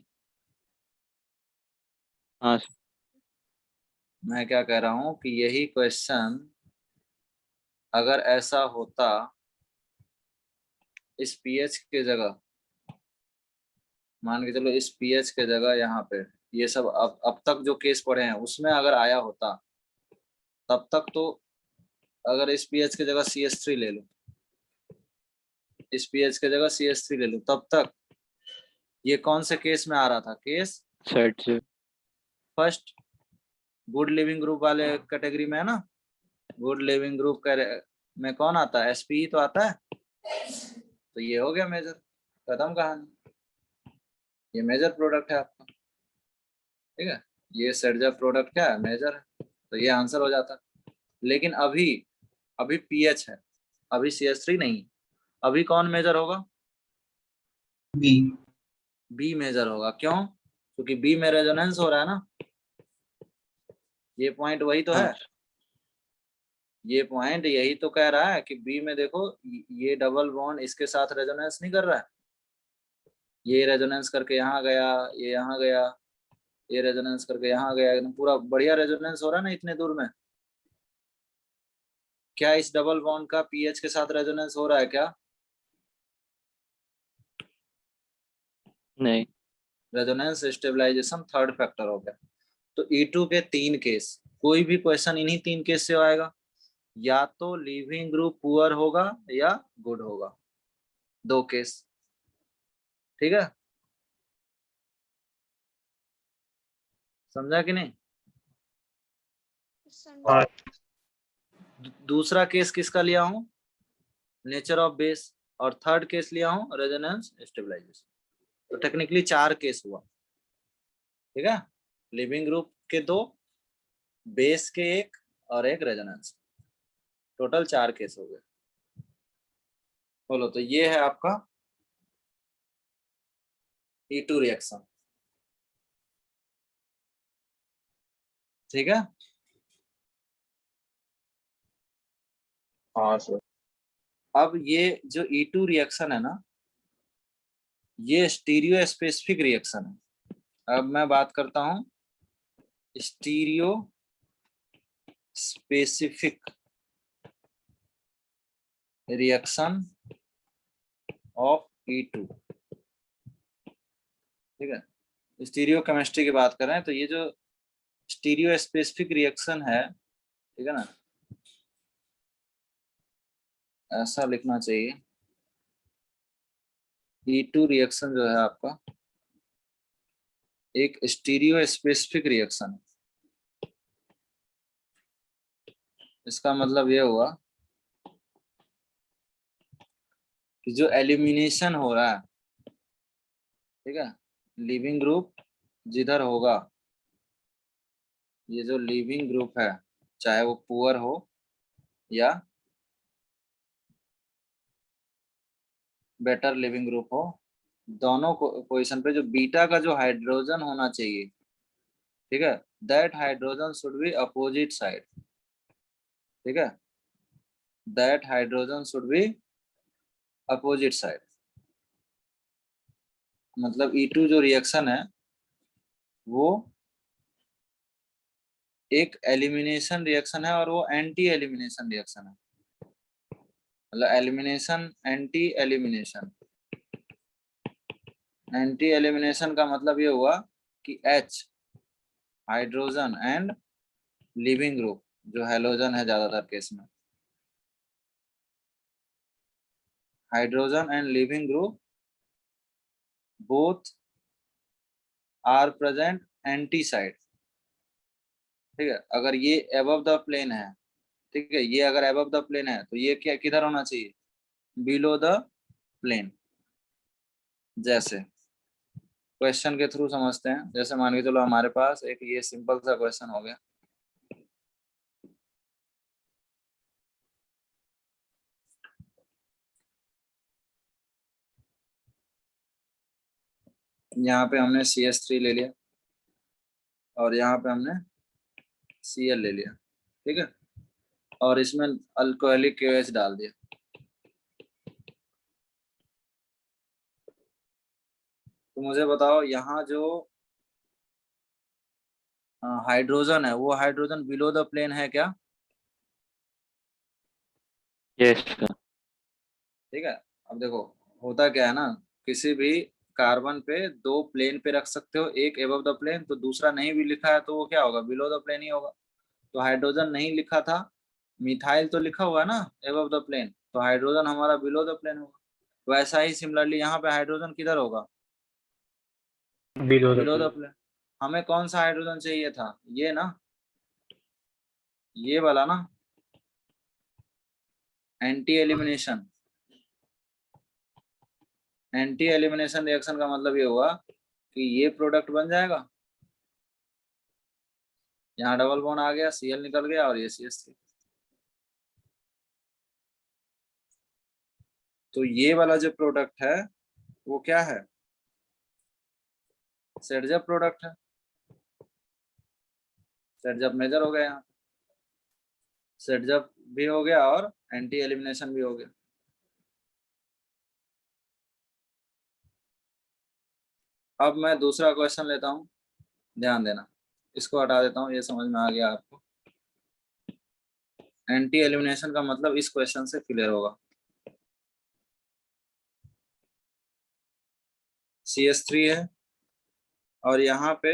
हाँ सर। मैं क्या कह रहा हूँ कि यही क्वेश्चन अगर ऐसा होता इस पीएच के जगह, मान के चलो इस पीएच के जगह यहाँ पे ये सब अब तक जो केस पढ़े हैं उसमें अगर आया होता, तब तक तो अगर इस पीएच के जगह CH3 ले लो, इस पीएच के जगह CH3 ले लो, तब तक ये कौन से केस में आ रहा था? केस सेट से। फर्स्ट, गुड लिविंग ग्रुप वाले कैटेगरी में है ना। गुड लिविंग ग्रुप में कौन आता है? SP तो आता है। तो ये हो गया मेजर, खत्म कहानी। ये मेजर प्रोडक्ट है आपका, ठीक है। ये सेडजक प्रोडक्ट क्या है? मेजर है। तो ये आंसर हो जाता। लेकिन अभी अभी पीएच है, अभी CH3 नहीं। अभी कौन मेजर होगा? बी बी मेजर होगा। क्यों? क्योंकि बी में रेजोनेंस हो रहा है ना। ये पॉइंट वही तो हाँ है, ये पॉइंट यही तो कह रहा है कि बी में देखो ये डबल बॉन्ड इसके साथ रेजोनेंस नहीं कर रहा है। ये रेजोनेंस करके यहाँ गया, ये यहाँ गया, ये रेजोनेंस करके यहाँ गया, एकदम पूरा बढ़िया रेजोनेंस हो रहा है ना इतने दूर में। क्या इस डबल बॉन्ड का पीएच के साथ रेजोनेंस हो रहा है क्या? नहीं। रेजोनेंस स्टेबलाइजेशन थर्ड फैक्टर हो गया। तो E2 के 3 केस, कोई भी क्वेश्चन इन्हीं 3 केस से आएगा। या तो लिविंग ग्रुप पुअर होगा या गुड होगा, 2 केस, ठीक है। समझा कि नहीं? हाँ। दूसरा केस किसका लिया हूं? Nature of base. और थर्ड केस लिया हूं रेजोनेंस स्टेबलाइजेशन। तो टेक्निकली 4 केस हुआ, ठीक है। लिविंग ग्रुप के 2, बेस के 1 और एक रेजोनेंस, टोटल 4 केस हो गए। बोलो तो ये है आपका E2 रिएक्शन, ठीक है। हाँ सर। अब ये जो E2 रिएक्शन है ना, ये स्टीरियो स्पेसिफिक रिएक्शन है। अब मैं बात करता हूं stereo specific reaction of E2, ठीक है। स्टीरियो केमिस्ट्री की बात कर रहे हैं, तो ये जो स्टीरियो स्पेसिफिक रिएक्शन है, ठीक है ना, ऐसा लिखना चाहिए। E2 रिएक्शन जो है आपका एक स्टीरियो स्पेसिफिक रिएक्शन है। इसका मतलब ये हुआ कि जो एलिमिनेशन हो रहा है, ठीक है, लिविंग ग्रुप जिधर होगा, ये जो लिविंग ग्रुप है, चाहे वो पुअर हो या बेटर लिविंग ग्रुप हो, दोनों पोजीशन पे जो बीटा का जो हाइड्रोजन होना चाहिए, ठीक है, that hydrogen should be opposite side, ठीक है, that hydrogen should be opposite side. मतलब E2 जो रिएक्शन है वो एक एलिमिनेशन रिएक्शन है और वो एंटी एलिमिनेशन रिएक्शन है। मतलब elimination anti elimination, anti elimination का मतलब ये हुआ कि H hydrogen and leaving group जो हैलोजन है ज्यादातर केस में, hydrogen and leaving group both are present anti side, ठीक है। अगर ये अबव द प्लेन है, ठीक है, ये अगर अबव द प्लेन है तो ये क्या किधर होना चाहिए, बिलो द प्लेन। जैसे क्वेश्चन के थ्रू समझते हैं, जैसे मान के चलो हमारे पास एक ये सिंपल सा क्वेश्चन हो गया, यहाँ पे हमने CH3 ले लिया और यहाँ पे हमने Cl ले लिया, ठीक है, और इसमें अल्कोहलिक KOH डाल दिया। तो मुझे बताओ यहाँ जो हाइड्रोजन है वो हाइड्रोजन बिलो द प्लेन है क्या? Yes sir. ठीक है। अब देखो होता क्या है ना, किसी भी कार्बन पे दो प्लेन पे रख सकते हो, एक एबव द प्लेन, तो दूसरा नहीं भी लिखा है तो वो क्या होगा, बिलो द प्लेन ही होगा। तो हाइड्रोजन नहीं लिखा था, मिथाइल तो लिखा हुआ ना एबव द प्लेन, तो हाइड्रोजन हमारा बिलो द प्लेन होगा। वैसा ही सिमिलरली यहाँ पे हाइड्रोजन किधर होगा, below below the the plane. हमें कौन सा हाइड्रोजन चाहिए था, ये ना, ये वाला ना, anti elimination. Anti elimination reaction का मतलब ये हुआ कि ये प्रोडक्ट बन जाएगा, यहाँ डबल बॉन्ड आ गया, Cl निकल गया और ये CH3। तो ये वाला जो प्रोडक्ट है वो क्या है, सेटजप प्रोडक्ट है। सेटजप मेजर हो गया, यहाँ सेटजप भी हो गया और एंटी एलिमिनेशन भी हो गया। अब मैं दूसरा क्वेश्चन लेता हूँ, ध्यान देना, इसको हटा देता हूँ, ये समझ में आ गया आपको। एंटी एलिमिनेशन का मतलब इस क्वेश्चन से क्लियर होगा। CH3 है और यहाँ पे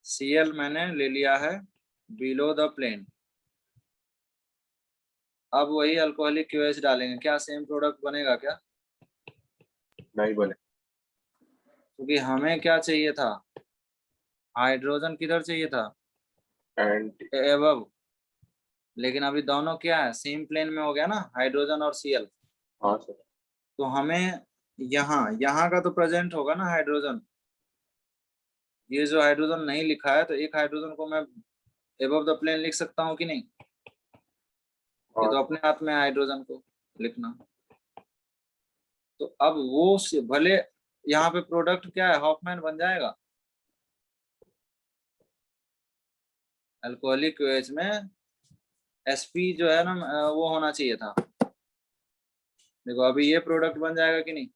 Cl मैंने ले लिया है बिलो द प्लेन। अब वही अल्कोहलिक QH डालेंगे, क्या सेम प्रोडक्ट बनेगा क्या? नहीं बने। क्योंकि हमें क्या चाहिए था, हाइड्रोजन किधर चाहिए था, एंड एबव, लेकिन अभी दोनों क्या है, सेम प्लेन में हो गया ना, हाइड्रोजन और Cl। हाँ सर। तो हमें यहाँ यहाँ का तो प्रेजेंट होगा ना हाइड्रोजन, ये जो हाइड्रोजन नहीं लिखा है तो एक हाइड्रोजन को मैं एबव द प्लेन लिख सकता हूँ कि नहीं? ये तो अपने हाथ में है हाइड्रोजन को लिखना। तो अब वो भले यहाँ पे प्रोडक्ट क्या है, हॉफमैन बन जाएगा। अल्कोहलिक OH में Sp जो है ना वो होना चाहिए था। देखो अभी ये प्रोडक्ट बन जाएगा कि नहीं,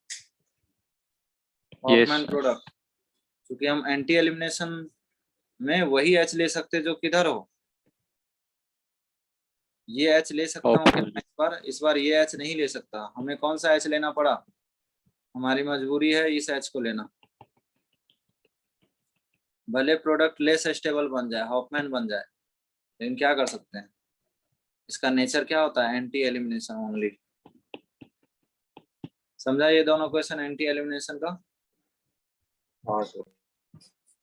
यस हॉफमैन प्रोडक्ट। क्योंकि हम एंटी एलिमिनेशन में वही H ले सकते जो किधर हो, ये H ले सकता हूँ कि नहीं? इस बार ये H नहीं ले सकता। हमें कौन सा H लेना पड़ा, हमारी मजबूरी है इस H को लेना। भले प्रोडक्ट लेस स्टेबल बन जाए, हॉफमैन बन जाए, लेकिन क्या कर सकते हैं, इसका नेचर क्या होता है, एंटी एलिमिनेशन ओनली। समझा ये दोनों क्वेश्चन एंटी एलिमिनेशन का? हाँ सर।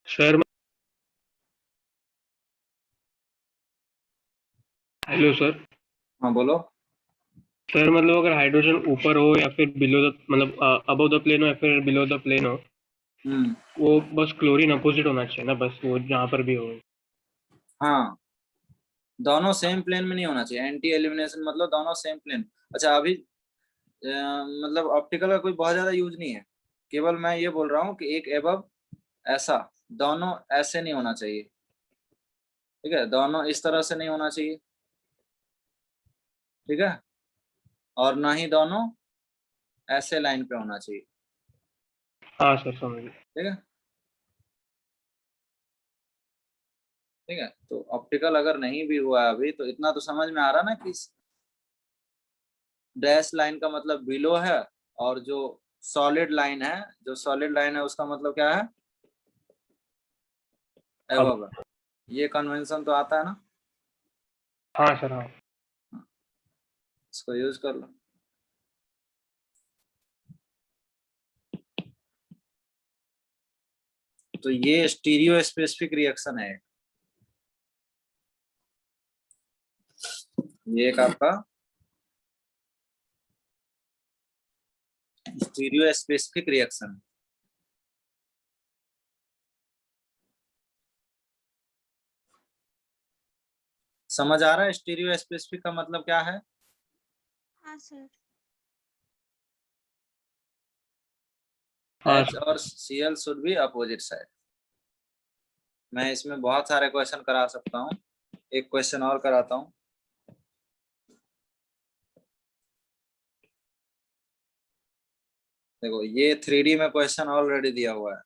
Sir hello sir. हाँ बोलो। सर मतलब अगर हाइड्रोजन ऊपर हो या फिर बिलो द मतलब अबव द प्लेन हो या फिर बिलो द प्लेन हो, वो बस क्लोरीन अपोजिट होना चाहिए ना, बस वो जहाँ पर भी हो। हाँ, दोनों सेम प्लेन में नहीं होना चाहिए। एंटी एलिमिनेशन मतलब दोनों सेम प्लेन। अच्छा अभी मतलब ऑप्टिकल का कोई बहुत ज्यादा यूज नहीं है, केवल मैं ये बोल रहा हूँ कि एक एबव ऐसा, दोनों ऐसे नहीं होना चाहिए, ठीक है, दोनों इस तरह से नहीं होना चाहिए, ठीक है, और ना ही दोनों ऐसे लाइन पे होना चाहिए, हाँ सर समझ गया। ठीक है, ठीक है। तो ऑप्टिकल अगर नहीं भी हुआ अभी तो इतना तो समझ में आ रहा ना कि डैश लाइन का मतलब बिलो है, और जो सॉलिड लाइन है, जो सॉलिड लाइन है उसका मतलब क्या है, एबव है। ये कन्वेंशन तो आता है ना, हाँ सर हाँ। इसको यूज कर लो। तो ये स्टीरियो स्पेसिफिक रिएक्शन है, ये एक आपका स्टीरियो स्पेसिफिक रिएक्शन। समझ आ रहा है स्टीरियो स्पेसिफिक का मतलब क्या है? हाँ सर। हाँ H और Cl should be opposite side. मैं इसमें बहुत सारे क्वेश्चन करा सकता हूँ, एक क्वेश्चन और कराता हूँ। देखो ये 3D में क्वेश्चन ऑलरेडी दिया हुआ है।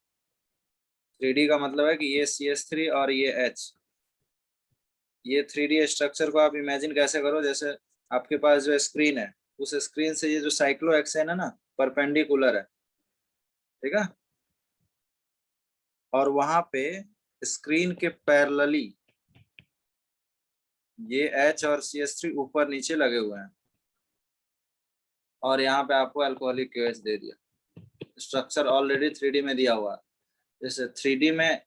3D का मतलब है कि ये CH3 और ये H। ये 3D स्ट्रक्चर को आप इमेजिन कैसे करो, जैसे आपके पास जो स्क्रीन है, उस स्क्रीन से ये जो साइक्लोहेक्सेन है ना, परपेंडिकुलर है, ठीक है, और वहां पे स्क्रीन के पैरेलली ये H और CH3 ऊपर नीचे लगे हुए हैं, और यहाँ पे आपको अल्कोहलिक KOH दे दिया। स्ट्रक्चर ऑलरेडी 3D में दिया हुआ है। जैसे 3D में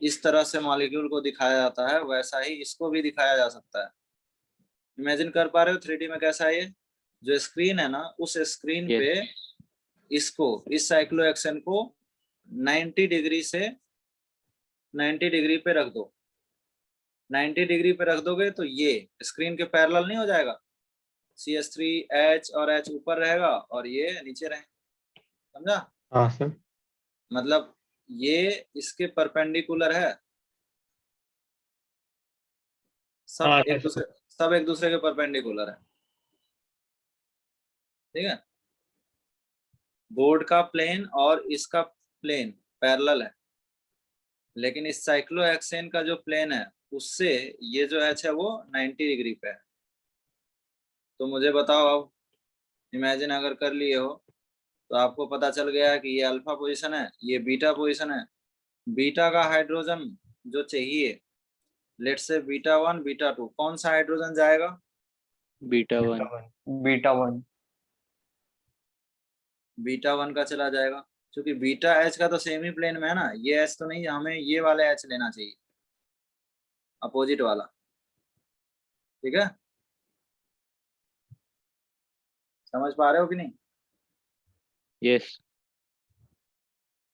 इस तरह से मॉलिक्यूल को दिखाया जाता है, वैसा ही इसको भी दिखाया जा सकता है। इमेजिन कर पा रहे हो 3D में कैसा है? ये जो स्क्रीन है ना, उस स्क्रीन Yes. पे इसको, इस साइक्लोहेक्सेन को 90 डिग्री से 90 डिग्री पे रख दो। 90 डिग्री पे रख दोगे तो ये स्क्रीन के पैरेलल नहीं हो जाएगा। CH3 H और H ऊपर रहेगा और ये नीचे रहेगा, समझा? हाँ सर। मतलब ये इसके परपेंडिकुलर है, हाँ सर। सब एक दूसरे के परपेंडिकुलर है, ठीक है। बोर्ड का प्लेन और इसका प्लेन पैरेलल है, लेकिन इस साइक्लोहेक्सेन का जो प्लेन है उससे ये जो H है वो 90 डिग्री पे है। तो मुझे बताओ, अब इमेजिन अगर कर लिए हो तो आपको पता चल गया है कि ये अल्फा पोजीशन है, ये बीटा पोजीशन है। बीटा का हाइड्रोजन जो चाहिए, लेट से बीटा 1 बीटा 2, कौन सा हाइड्रोजन जाएगा? β1. β1। बीटा 1 का चला जाएगा, क्योंकि बीटा H का तो सेम ही प्लेन में है ना। ये H तो नहीं, हमें ये वाले H लेना चाहिए, अपोजिट वाला, ठीक है। समझ पा रहे हो कि नहीं? Yes.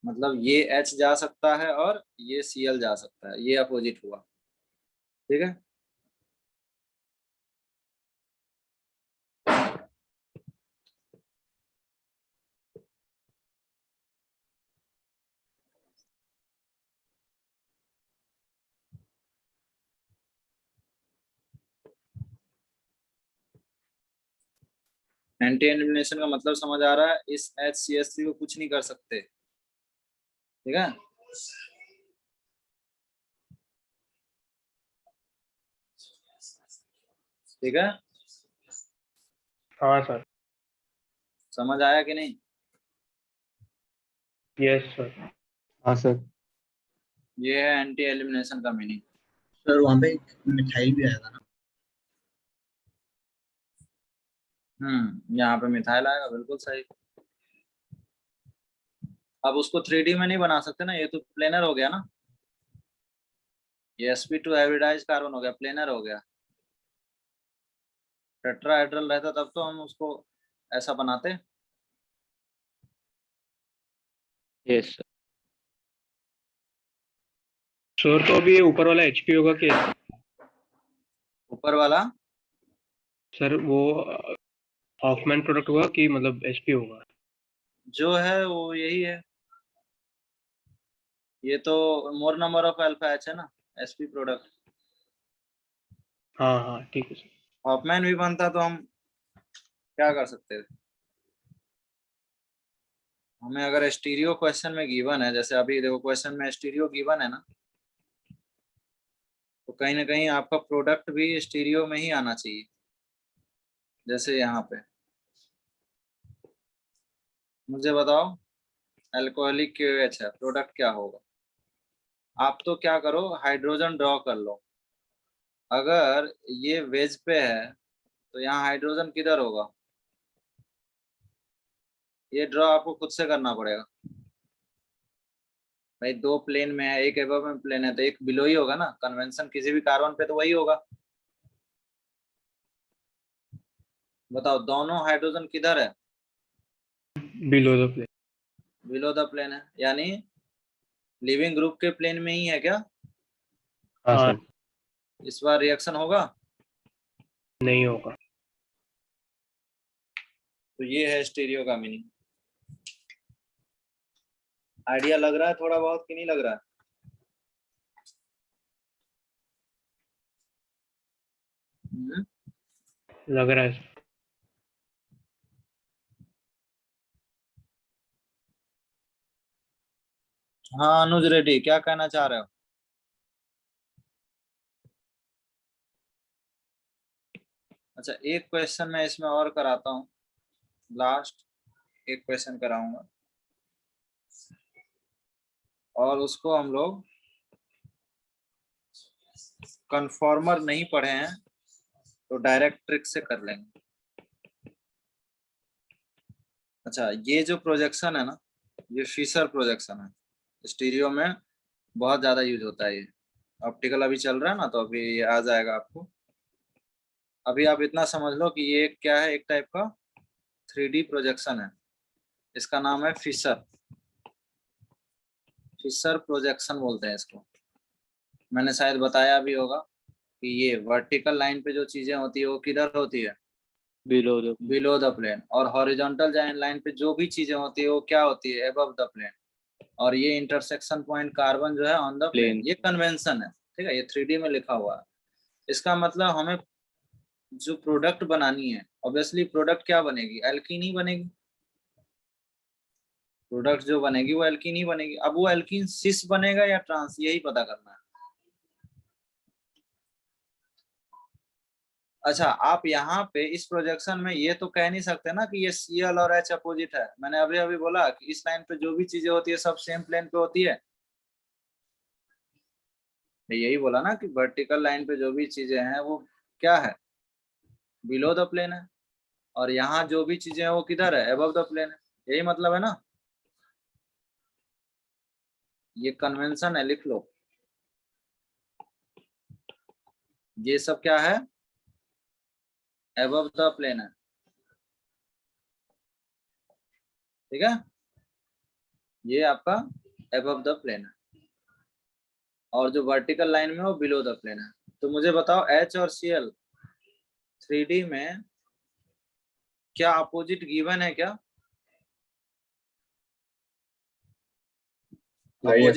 मतलब ये H जा सकता है और ये Cl जा सकता है, ये अपोजिट हुआ, ठीक है। एंटी एलिमिनेशन का मतलब समझ आ रहा है? इस HCl3 को कुछ नहीं कर सकते, ठीक है। ठीक है, हाँ सर। समझ आया कि नहीं? Yes sir. हाँ सर। ये है एंटी एलिमिनेशन का मीनिंग। सर वहाँ पे एक मिथाइल भी आया था ना। यहाँ पे मिथाइल आएगा, बिल्कुल सही। अब उसको 3D में नहीं बना सकते ना, ये तो प्लेनर हो गया ना। ये sp2 हाइब्रिडाइज्ड कार्बन हो गया, प्लेनर हो गया। टेट्राहेड्रल रहता तब तो हम उसको ऐसा बनाते। Yes, sir. सर तो अभी ये ऊपर वाला HP होगा कि ऊपर वाला सर वो हॉफमैन प्रोडक्ट होगा कि मतलब HP होगा? जो है वो यही है, ये तो मोर नंबर ऑफ अल्फा एच है ना, एसपी प्रोडक्ट। हाँ हाँ ठीक है सर। हॉफमैन भी बनता तो हम क्या कर सकते थे। हमें अगर स्टीरियो क्वेश्चन में गिवन है, जैसे अभी देखो क्वेश्चन में स्टीरियो गिवन है ना, तो कहीं ना कहीं आपका प्रोडक्ट भी स्टीरियो में ही आना चाहिए। जैसे यहाँ पे मुझे बताओ अल्कोहलिक KOH है, प्रोडक्ट क्या होगा। आप तो क्या करो, हाइड्रोजन ड्रॉ कर लो। अगर ये वेज पे है तो यहाँ हाइड्रोजन किधर होगा, ये ड्रॉ आपको खुद से करना पड़ेगा। भाई दो प्लेन में है, एक एबव में प्लेन है तो एक बिलो ही होगा ना, कन्वेंशन किसी भी कार्बन पे तो वही होगा। बताओ दोनों हाइड्रोजन किधर है, below the plane. Below the plane है, यानी लिविंग ग्रुप के प्लेन में ही है क्या। हाँ हाँ सर। इस बार रिएक्शन होगा, नहीं होगा। तो ये है स्टीरियो का मीनिंग। आइडिया लग रहा है थोड़ा बहुत कि नहीं लग रहा है। लग रहा है सर। हाँ अनुज रेड्डी, क्या कहना चाह रहे हो। अच्छा एक क्वेश्चन मैं इसमें और कराता हूँ, लास्ट एक क्वेश्चन कराऊंगा और उसको हम लोग कन्फॉर्मर नहीं पढ़े हैं तो डायरेक्ट ट्रिक से कर लेंगे। अच्छा ये जो प्रोजेक्शन है ना, ये फिशर प्रोजेक्शन है, स्टीरियो में बहुत ज्यादा यूज होता है। ये ऑप्टिकल अभी चल रहा है ना, तो अभी ये आ जाएगा आपको। अभी आप इतना समझ लो कि ये क्या है, एक टाइप का 3D प्रोजेक्शन है, इसका नाम है फिशर। फिशर प्रोजेक्शन बोलते हैं इसको। मैंने शायद बताया भी होगा कि ये वर्टिकल लाइन पे जो चीजें होती है वो किधर होती है, Below the below the plane. और हॉरिजॉन्टल लाइन पे जो भी चीजें होती है वो क्या होती है, एबव द प्लेन। और ये इंटरसेक्शन पॉइंट कार्बन जो है ऑन द प्लेन। Plane. ये कन्वेंशन है, ठीक है, ये 3D में लिखा हुआ है। इसका मतलब हमें जो प्रोडक्ट बनानी है, ऑब्वियसली प्रोडक्ट क्या बनेगी, एल्कीन ही बनेगी। प्रोडक्ट जो बनेगी वो एल्कीन ही बनेगी। अब वो एल्कीन सिस बनेगा या ट्रांस, यही पता करना है। अच्छा आप यहाँ पे इस प्रोजेक्शन में ये तो कह नहीं सकते ना कि ये Cl और H अपोजिट है। मैंने अभी अभी बोला कि इस लाइन पे जो भी चीजें होती है सब सेम प्लेन पे होती है। यही बोला ना कि वर्टिकल लाइन पे जो भी चीजें हैं वो क्या है, बिलो द प्लेन है। और यहाँ जो भी चीजें हैं वो किधर है, अबव द प्लेन है। यही मतलब है ना, ये कन्वेंशन है, लिख लो। ये सब क्या है, अबव द प्लेन है, ठीक है, ये आपका अबव द प्लेन है। और जो वर्टिकल लाइन में वो बिलो द प्लेन है। तो मुझे बताओ H और Cl 3D में क्या अपोजिट गिवन है क्या, नहीं है।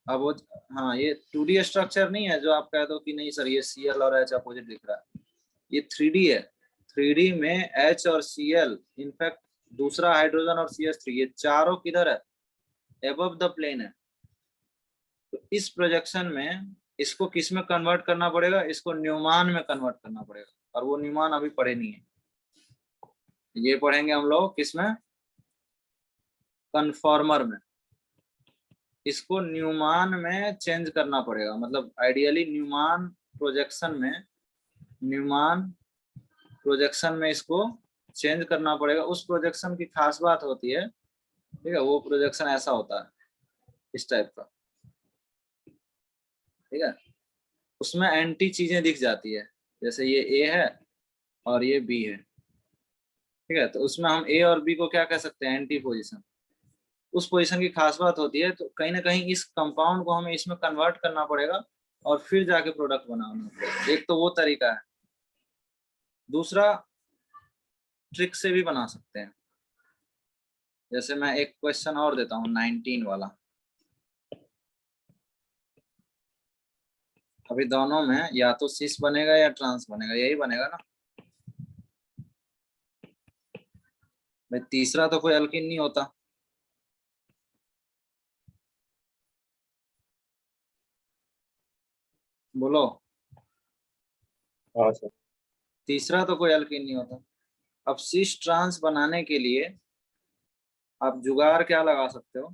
अपोजिट हाँ ये 2D स्ट्रक्चर नहीं है जो आप कह दो कि नहीं सर ये Cl और H अपोजिट दिख रहा है। ये 3D है, 3D में H और Cl, इनफैक्ट दूसरा हाइड्रोजन और CH3, ये चारों किधर है, एबव द प्लेन है। तो इस प्रोजेक्शन में इसको किस में कन्वर्ट करना पड़ेगा, इसको न्यूमान में कन्वर्ट करना पड़ेगा। और वो न्यूमान अभी पढ़े नहीं है, ये पढ़ेंगे हम लोग किसमें, कन्फॉर्मर में। इसको न्यूमान में चेंज करना पड़ेगा, मतलब आइडियली न्यूमान प्रोजेक्शन में इसको चेंज करना पड़ेगा। उस प्रोजेक्शन की खास बात होती है, ठीक है, वो प्रोजेक्शन ऐसा होता है, इस टाइप का, ठीक है। उसमें एंटी चीजें दिख जाती है, जैसे ये A है और ये बी है, ठीक है। तो उसमें हम ए और बी को क्या कह सकते हैं, एंटी पोजीशन। उस पोजीशन की खास बात होती है, तो कहीं ना कहीं इस कंपाउंड को हमें इसमें कन्वर्ट करना पड़ेगा और फिर जाके प्रोडक्ट बनाना पड़ेगा। एक तो वो तरीका है, दूसरा ट्रिक से भी बना सकते हैं। जैसे मैं एक क्वेश्चन और देता हूँ 19 वाला। अभी दोनों में या तो सिस बनेगा या ट्रांस बनेगा, यही बनेगा ना भाई। तीसरा तो कोई अल्किन नहीं होता। बोलो, हाँ सर। तीसरा तो कोई अल्किन नहीं होता। अब सिस ट्रांस बनाने के लिए आप जुगाड़ क्या लगा सकते हो,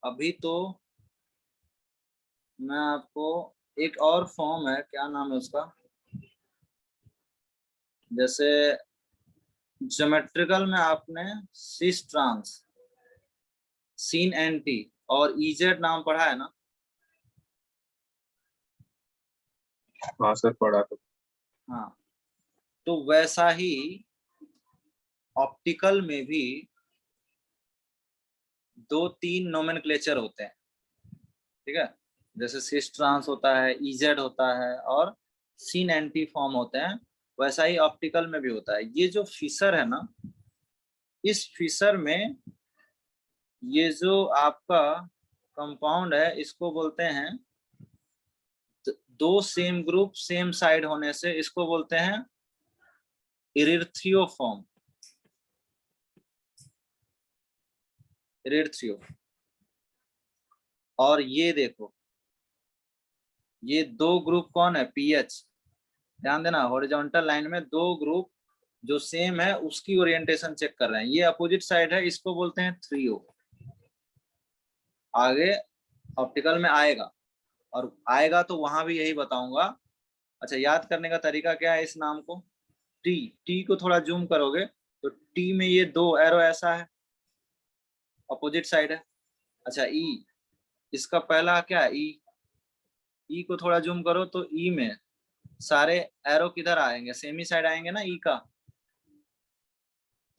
अभी तो मैं आपको एक और फॉर्म है, क्या नाम है उसका, जैसे ज्योमेट्रिकल में आपने सिस ट्रांस, सीन एंटी और इजेड नाम पढ़ा है ना। हाँ सर, पढ़ा तो। हाँ, तो वैसा ही ऑप्टिकल में भी 2-3 नोमेनक्लेचर होते हैं, ठीक है। जैसे सिस ट्रांस होता है, इजेड होता है और सीन एंटी फॉर्म होते हैं, वैसा ही ऑप्टिकल में भी होता है। ये जो फिशर है ना, इस फिशर में ये जो आपका कंपाउंड है, इसको बोलते हैं, दो सेम ग्रुप सेम साइड होने से इसको बोलते हैं इरिथ्रियोफॉर्म। इरिथ्रियो। और ये देखो, ये दो ग्रुप कौन है, पीएच। ध्यान देना, हॉरिजॉन्टल लाइन में दो ग्रुप जो सेम है उसकी ओरिएंटेशन चेक कर रहे हैं। ये अपोजिट साइड है, इसको बोलते हैं थ्रियो। आगे ऑप्टिकल में आएगा, और आएगा तो वहां भी यही बताऊंगा। अच्छा, याद करने का तरीका क्या है इस नाम को, टी। टी को थोड़ा जूम करोगे तो टी में ये दो एरो ऐसा है, अपोजिट साइड है। अच्छा, ई, इसका पहला क्या है, ई। ई को थोड़ा जूम करो तो ई में सारे एरो किधर आएंगे, सेमी साइड आएंगे ना ई का।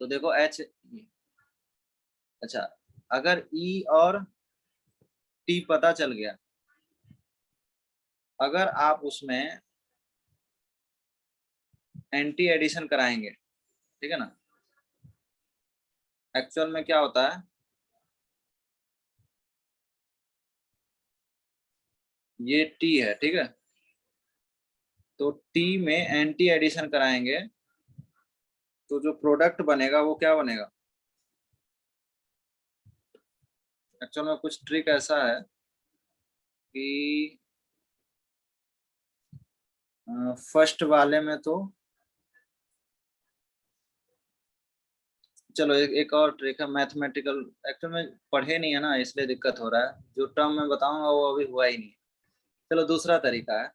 तो देखो एच। अच्छा, अगर ई और टी पता चल गया, अगर आप उसमें एंटी एडिशन कराएंगे, ठीक है ना, एक्चुअल में क्या होता है, ये टी है, ठीक है। तो टी में एंटी एडिशन कराएंगे तो जो प्रोडक्ट बनेगा वो क्या बनेगा। एक्चुअल में कुछ ट्रिक ऐसा है कि फर्स्ट वाले में तो चलो एक और ट्रिक है मैथमेटिकल। एक्चुअल में पढ़े नहीं है ना, इसलिए दिक्कत हो रहा है। जो टर्म मैं बताऊंगा वो अभी हुआ ही नहीं। चलो दूसरा तरीका है,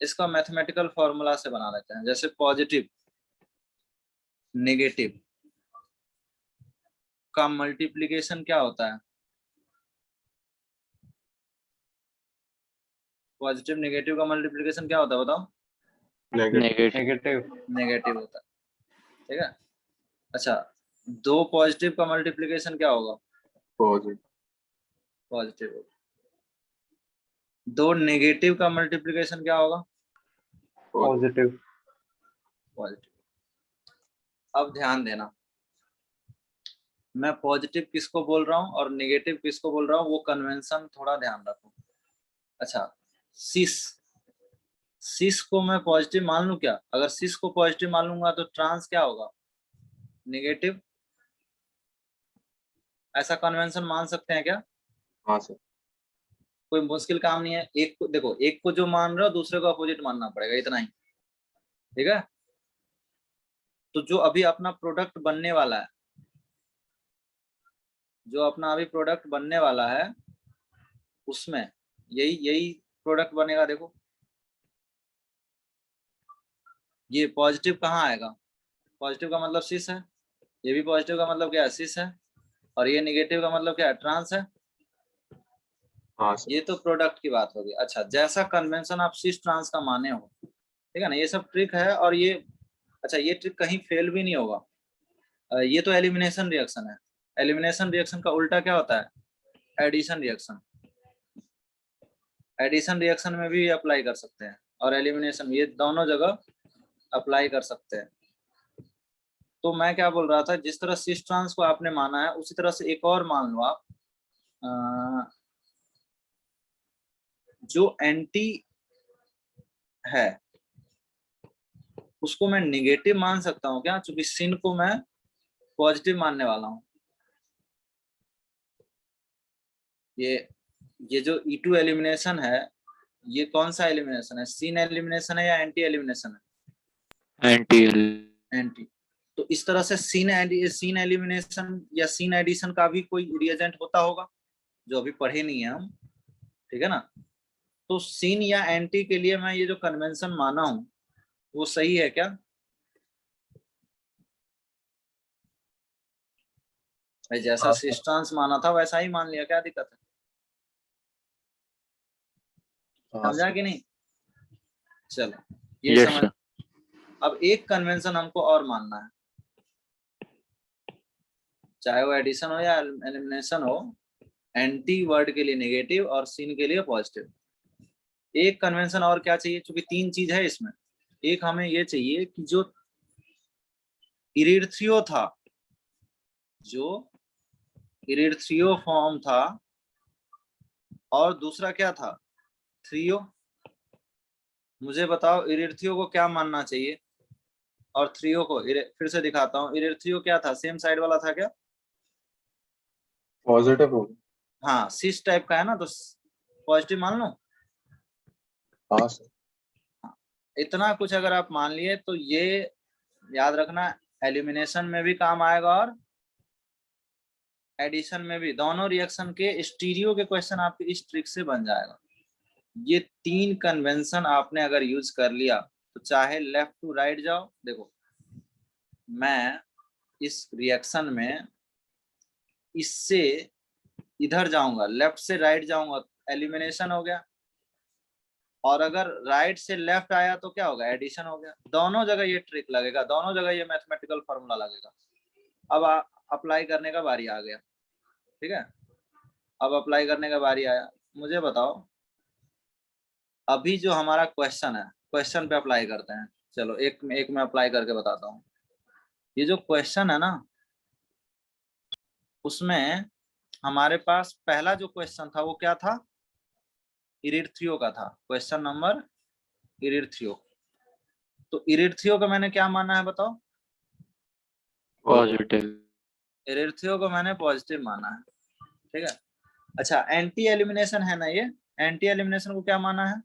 इसका मैथमेटिकल फॉर्मूला से बना लेते हैं। जैसे पॉजिटिव नेगेटिव का मल्टीप्लिकेशन क्या होता है, पॉजिटिव नेगेटिव का मल्टीप्लिकेशन क्या होता है बताओ। नेगेटिव। नेगेटिव। नेगेटिव होता है, ठीक है। अच्छा, दो पॉजिटिव का मल्टीप्लिकेशन क्या होगा, पॉजिटिव। पॉजिटिव होगा। दो नेगेटिव का मल्टीप्लिकेशन क्या होगा, पॉजिटिव। पॉजिटिव। अब ध्यान देना, मैं पॉजिटिव किसको बोल रहा हूँ और नेगेटिव किसको बोल रहा हूँ, वो कन्वेंशन थोड़ा ध्यान रखो। अच्छा, सिस, सिस को मैं पॉजिटिव मान लूं क्या, अगर सिस को पॉजिटिव मान लूंगा तो ट्रांस क्या होगा, नेगेटिव। ऐसा कन्वेंशन मान सकते हैं क्या, हाँ सर। कोई मुश्किल काम नहीं है। एक को देखो, एक को जो मान रहे हो दूसरे को अपोजिट मानना पड़ेगा, इतना ही, ठीक है। तो जो अभी अपना प्रोडक्ट बनने वाला है, जो अपना अभी प्रोडक्ट बनने वाला है, उसमें यही यही प्रोडक्ट बनेगा। देखो ये पॉजिटिव कहाँ आएगा, पॉजिटिव का मतलब सिस है, ये भी पॉजिटिव का मतलब क्या है, सिस है, और ये नेगेटिव का मतलब क्या है, ट्रांस है। हाँ सर। ये तो प्रोडक्ट की बात होगी। अच्छा, जैसा कन्वेंशन आप सिस ट्रांस का माने हो, ठीक है ना, ये सब ट्रिक है। और ये अच्छा, ये ट्रिक कहीं फेल भी नहीं होगा। ये तो एलिमिनेशन रिएक्शन है। एलिमिनेशन रिएक्शन का उल्टा क्या होता है? Addition reaction. एडिशन रिएक्शन में भी अप्लाई कर सकते हैं और एलिमिनेशन, ये दोनों जगह अप्लाई कर सकते हैं। तो मैं क्या बोल रहा था, जिस तरह सिस ट्रांस को आपने माना है उसी तरह से एक और मान लो आप, जो एंटी है उसको मैं निगेटिव मान सकता हूँ क्या? क्योंकि सिन को मैं पॉजिटिव मानने वाला हूँ। ये जो E2 एलिमिनेशन है, ये कौन सा एलिमिनेशन है? सिन एलिमिनेशन है या एंटी एलिमिनेशन है? Anti anti. तो इस तरह से सीन एलिमिनेशन या सीन एडिशन का भी कोई रिएजेंट होता होगा जो अभी पढ़े नहीं है हम, ठीक है ना। तो सीन या एंटी के लिए मैं ये जो कन्वेंशन माना हूं वो सही है क्या? भाई जैसा हाँ, सिस ट्रांस माना था वैसा ही मान लिया, क्या दिक्कत है? हाँ समझा सर। कि नहीं? चलो ये यस समझ। सर। अब एक कन्वेंशन हमको और मानना है, चाहे वो एडिशन हो या एलिमिनेशन हो, एंटी वर्ड के लिए नेगेटिव और सीन के लिए पॉजिटिव। एक कन्वेंशन और क्या चाहिए? क्योंकि तीन चीज है इसमें। एक हमें ये चाहिए कि जो इरिथ्रियो था, जो इरिथ्रियो फॉर्म था, और दूसरा क्या था? थ्रियो। मुझे बताओ इरिथ्रियो को क्या मानना चाहिए और थ्रियो को? फिर से दिखाता हूँ, इरिथ्रियो क्या था? सेम साइड वाला था क्या? पॉजिटिव होगा। हाँ, सिस टाइप का है ना, तो पॉजिटिव मान लो। हाँ सर। इतना कुछ अगर आप मान लिए तो ये याद रखना, एलिमिनेशन में भी काम आएगा और एडिशन में भी। दोनों रिएक्शन के स्टीरियो के क्वेश्चन आपके इस ट्रिक से बन जाएगा। ये तीन कन्वेंशन आपने अगर यूज कर लिया तो चाहे लेफ्ट टू राइट जाओ। देखो मैं इस रिएक्शन में इससे इधर जाऊंगा, लेफ्ट से राइट जाऊंगा, एलिमिनेशन हो गया। और अगर राइट से लेफ्ट आया तो क्या होगा? एडिशन हो गया। दोनों जगह ये ट्रिक लगेगा, दोनों जगह ये मैथमेटिकल फॉर्मूला लगेगा। अब अप्लाई करने का बारी आ गया, ठीक है। अब अप्लाई करने का बारी आया। मुझे बताओ अभी जो हमारा क्वेश्चन है, क्वेश्चन पे अप्लाई करते हैं। चलो एक में अप्लाई करके बताता हूँ। ये जो क्वेश्चन है ना, उसमें हमारे पास पहला जो क्वेश्चन था वो क्या था? इरिथ्रियो का था। Question number erythro. तो इरिथ्रियो का मैंने क्या माना है बताओ? पॉजिटिव। इरिथ्रियो को मैंने पॉजिटिव माना है, ठीक है। अच्छा, एंटी एलिमिनेशन है ना, ये एंटी एलिमिनेशन को क्या माना है?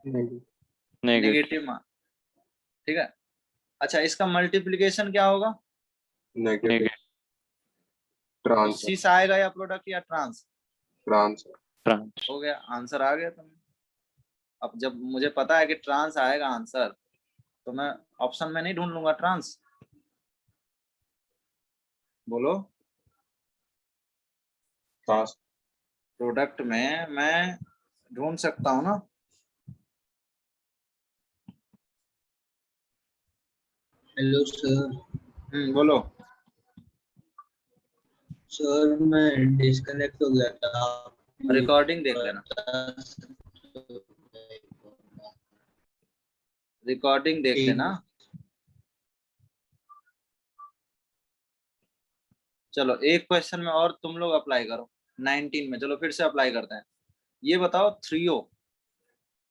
नेगेटिव। नेगेटिव मान, ठीक है। अच्छा, इसका मल्टीप्लिकेशन क्या होगा? नेगेटिव। तो ट्रांस। सिस आएगा या प्रोडक्ट या ट्रांस? ट्रांस। ट्रांस। हो गया, आंसर आ गया तुम्हें। अब जब मुझे पता है कि ट्रांस आएगा आंसर, तो मैं ऑप्शन में नहीं ढूंढ लूंगा ट्रांस। बोलो। ट्रांस। प्रोडक्ट में मैं ढूंढ सकता हूँ ना। Hello sir. बोलो। सर मैं डिस्कनेक्ट हो गया था। रिकॉर्डिंग देख लेना, रिकॉर्डिंग देख ठीक। लेना। चलो एक क्वेश्चन में और तुम लोग अप्लाई करो 19 में। चलो फिर से अप्लाई करते हैं। ये बताओ थ्रियो,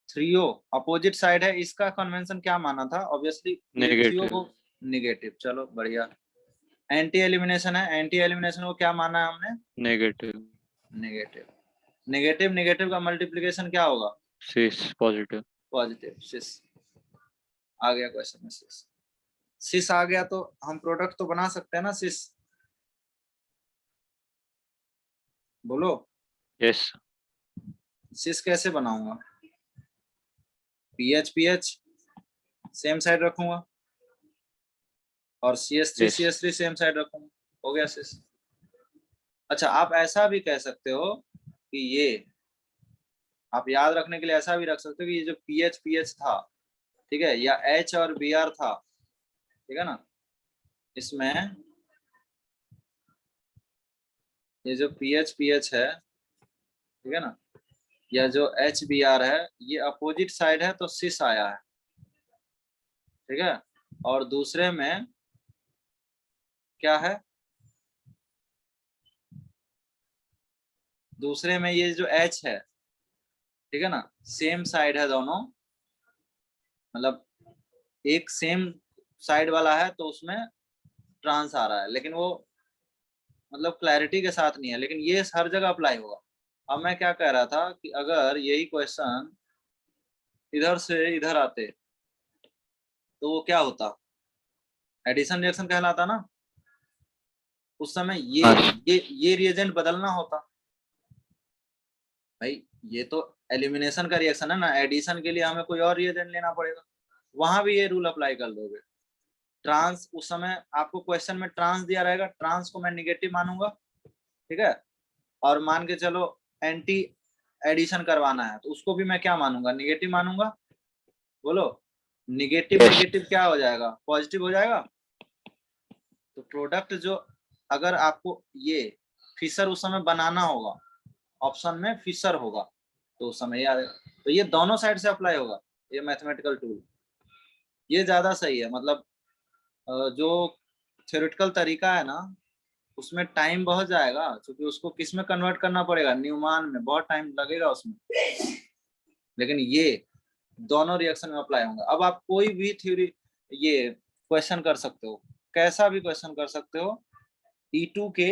थ्रियो अपोजिट साइड है, इसका कन्वेंशन क्या माना था? ऑब्वियसली थ्रियो को नेगेटिव। चलो बढ़िया। एंटी एलिमिनेशन है, एंटी एलिमिनेशन को क्या माना है हमने? नेगेटिव। नेगेटिव। नेगेटिव नेगेटिव का मल्टीप्लिकेशन क्या होगा? सिस पॉजिटिव। पॉजिटिव। सिस आ गया क्वेश्चन में, सिस। सिस आ गया तो हम प्रोडक्ट तो बना सकते हैं ना सिस? बोलो। यस। सिस कैसे बनाऊंगा? पीएच पीएच सेम साइड रखूंगा और CS3 Yes. CS3 same side रखूंगा। हो गया सिस। अच्छा, आप ऐसा भी कह सकते हो कि ये आप याद रखने के लिए ऐसा भी रख सकते हो कि ये जो पीएच था, ठीक है, या एच और बी आर था, ठीक है ना, इसमें ये जो पीएच है, ठीक है ना, या जो एच बी आर है, ये अपोजिट साइड है तो सिस आया है, ठीक है, और दूसरे में क्या है, दूसरे में ये जो एच है, ठीक है ना, सेम साइड है दोनों, मतलब एक सेम साइड वाला है तो उसमें ट्रांस आ रहा है, लेकिन वो मतलब क्लैरिटी के साथ नहीं है, लेकिन ये हर जगह अप्लाई होगा। अब मैं क्या कह रहा था कि अगर यही क्वेश्चन इधर से इधर आते तो वो क्या होता, एडिशन रिएक्शन कहलाता ना, उस समय ये रिएजेंट बदलना होता। भाई ये तो एलिमिनेशन का रिएक्शन है ना, एडिशन के लिए हमें कोई और रिएजेंट लेना पड़ेगा, वहां भी ये रूल अप्लाई कर दोगे। ट्रांस, उस समय आपको क्वेश्चन में ट्रांस दिया रहेगा, ट्रांस को मैं निगेटिव मानूंगा, ठीक है, और मान के चलो एंटी एडिशन करवाना है तो उसको भी मैं क्या मानूंगा, निगेटिव मानूंगा। बोलो, निगेटिव निगेटिव क्या हो जाएगा, पॉजिटिव हो जाएगा। तो प्रोडक्ट जो, अगर आपको ये फिशर उस समय बनाना होगा, ऑप्शन में फिशर होगा, तो उस समय याद, तो ये दोनों साइड से अप्लाई होगा, ये मैथमेटिकल टूल, ये ज्यादा सही है। मतलब जो थ्योरेटिकल तरीका है ना, उसमें टाइम बहुत जाएगा, क्योंकि उसको किस में कन्वर्ट करना पड़ेगा, न्यूमान में, बहुत टाइम लगेगा उसमें, लेकिन ये दोनों रिएक्शन में अप्लाई होंगे। अब आप कोई भी थ्योरी ये क्वेश्चन कर सकते हो, कैसा भी क्वेश्चन कर सकते हो E2 के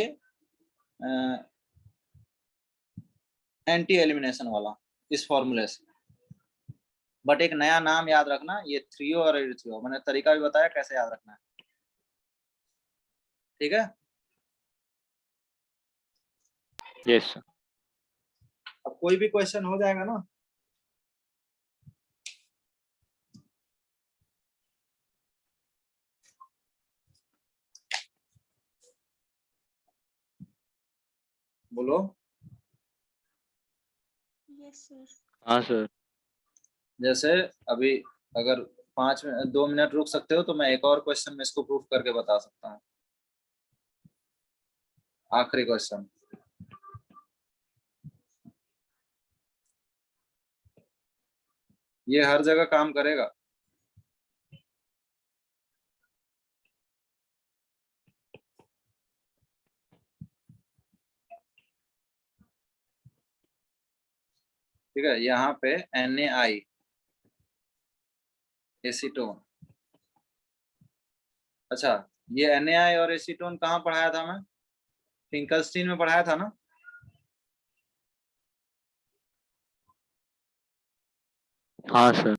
एंटी एलिमिनेशन वाला, इस फॉर्मूले से, बट एक नया नाम याद रखना, ये थ्रियो और एरिथ्रियो, मैंने तरीका भी बताया कैसे याद रखना है, ठीक है। Yes sir. अब कोई भी क्वेश्चन हो जाएगा ना, बोलो। Yes sir. हाँ सर। जैसे अभी अगर 2 मिनट रुक सकते हो तो मैं एक और क्वेश्चन में इसको प्रूफ करके बता सकता हूँ, आखिरी क्वेश्चन। ये हर जगह काम करेगा। ठीक है, यहाँ पे NaI एसीटोन, अच्छा ये NaI और एसीटोन कहाँ पढ़ाया था मैं, फिंकलस्टीन में पढ़ाया था ना। हाँ सर।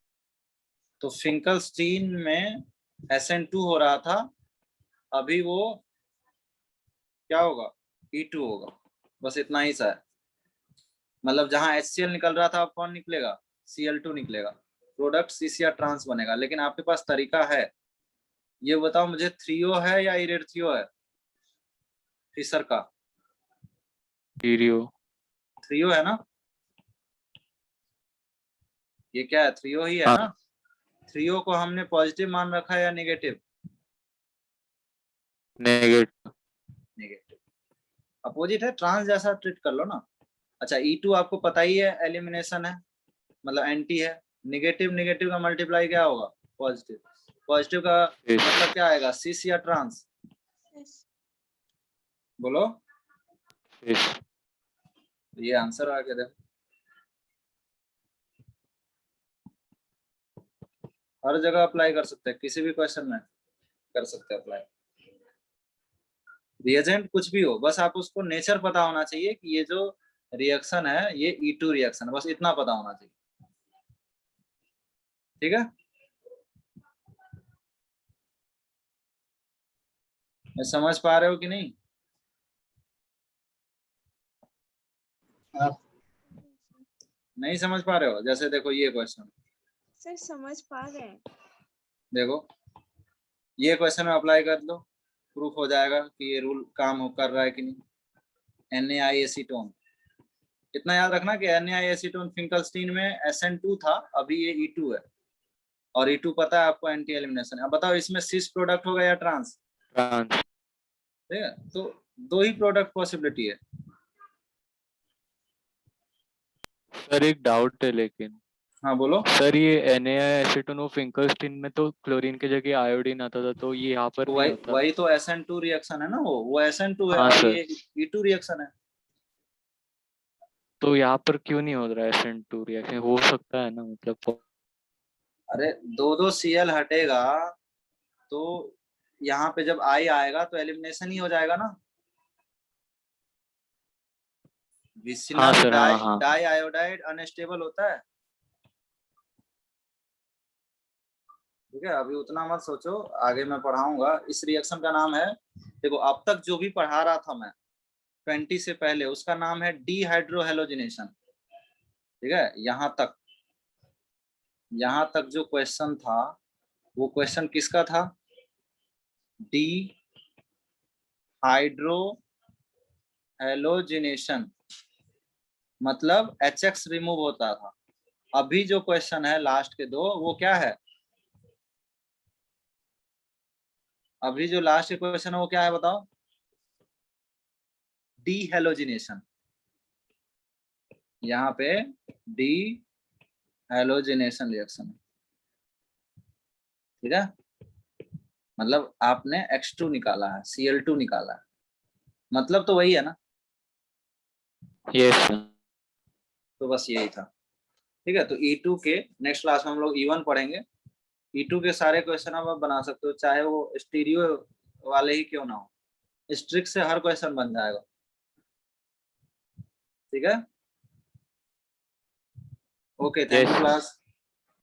तो फिंकलस्टीन में SN2 हो रहा था, अभी वो क्या होगा, E2 होगा, बस इतना ही सा है। मतलब जहां HCl निकल रहा था अब कौन निकलेगा, Cl2 निकलेगा, प्रोडक्ट CCr ट्रांस बनेगा। लेकिन आपके पास तरीका है, ये बताओ मुझे, थ्रियो है या इरेथियो है फिशर का, थ्रियो। थ्रियो है ना, ये क्या है, थ्रियो ही है हाँ। ना। थ्रियो को हमने पॉजिटिव मान रखा है या नेगेटिव, नेगेटिव। नेगेटिव, अपोजिट है, ट्रांस जैसा ट्रीट कर लो ना। अच्छा E2 आपको पता ही है एलिमिनेशन है, मतलब एंटी है, नेगेटिव नेगेटिव का मल्टीप्लाई क्या होगा, पॉजिटिव, पॉजिटिव का मतलब क्या आएगा, सिस या ट्रांस, यस। बोलो। यस। ये आंसर आ गया, देखो हर जगह अप्लाई कर सकते हैं, किसी भी क्वेश्चन में कर सकते हैं अप्लाई। रिएजेंट कुछ भी हो, बस आप उसको नेचर पता होना चाहिए कि ये जो रिएक्शन है ये E2 रिएक्शन है, बस इतना पता होना चाहिए, ठीक है। मैं समझ पा रहे हो कि नहीं, आप नहीं समझ पा रहे हो। जैसे देखो ये क्वेश्चन, सर समझ पा रहे हैं। देखो ये क्वेश्चन में अप्लाई कर दो, प्रूफ हो जाएगा कि ये रूल काम कर रहा है कि नहीं। NaI एसीटोन, इतना याद रखना कि NaI एसीटोन फिंकलस्टीन में SN2 था, अभी ये E2 है, और E2 पता है आपको एंटी एलिमिनेशन है। अब बताओ इसमें सिस प्रोडक्ट होगा या ट्रांस? ट्रांस। ठीक है, तो दो ही प्रोडक्ट पॉसिबिलिटी है। सर एक डाउट है लेकिन, हाँ बोलो। सर ये NaI एसीटोन और फिंकलस्टीन में तो क्लोरीन की जगह आयोडीन आता था, तो ये यहाँ पर नहीं होता? वही तो SN2 रिएक्शन है ना, वो SN2 है हाँ और सर। ये E2 रिएक्शन है। तो यहाँ पर क्यों नहीं हो रहा है SN2 रिएक्शन? हो सकता है ना, मतलब अरे दो Cl हटेगा तो यहाँ पे जब I आएगा तो एलिमिनेशन ही हो जाएगा ना। हाँ विसिनल सर, हाँ हाँ। डाई आयोडाइड अनस्टेबल होता है। ठीक है, अभी उतना मत सोचो, आगे मैं पढ़ाऊंगा। इस रिएक्शन का नाम है, देखो अब तक जो भी पढ़ा रहा था मैं 20 से पहले, उसका नाम है डीहाइड्रोहेलोजिनेशन। ठीक है, यहाँ तक जो क्वेश्चन था वो क्वेश्चन किसका था? डी हाइड्रोहेलोजिनेशन, मतलब HX रिमूव होता था। अभी जो क्वेश्चन है लास्ट के दो, वो क्या है? अभी जो लास्ट के क्वेश्चन है वो क्या है बताओ? D halogenation. यहाँ पे डी हेलोजिनेशन रिएक्शन है। ठीक है, मतलब आपने X2 निकाला है, Cl2 निकाला है, मतलब तो वही है ना। Yes sir. तो बस यही था। ठीक है, तो E2 के नेक्स्ट क्लास में हम लोग E1 पढ़ेंगे। E2 के सारे क्वेश्चन आप बना सकते हो, चाहे वो स्टीरियो वाले ही क्यों ना हो, स्ट्रिक से हर क्वेश्चन बन जाएगा। ठीक है, ओके, थैंक यू क्लास।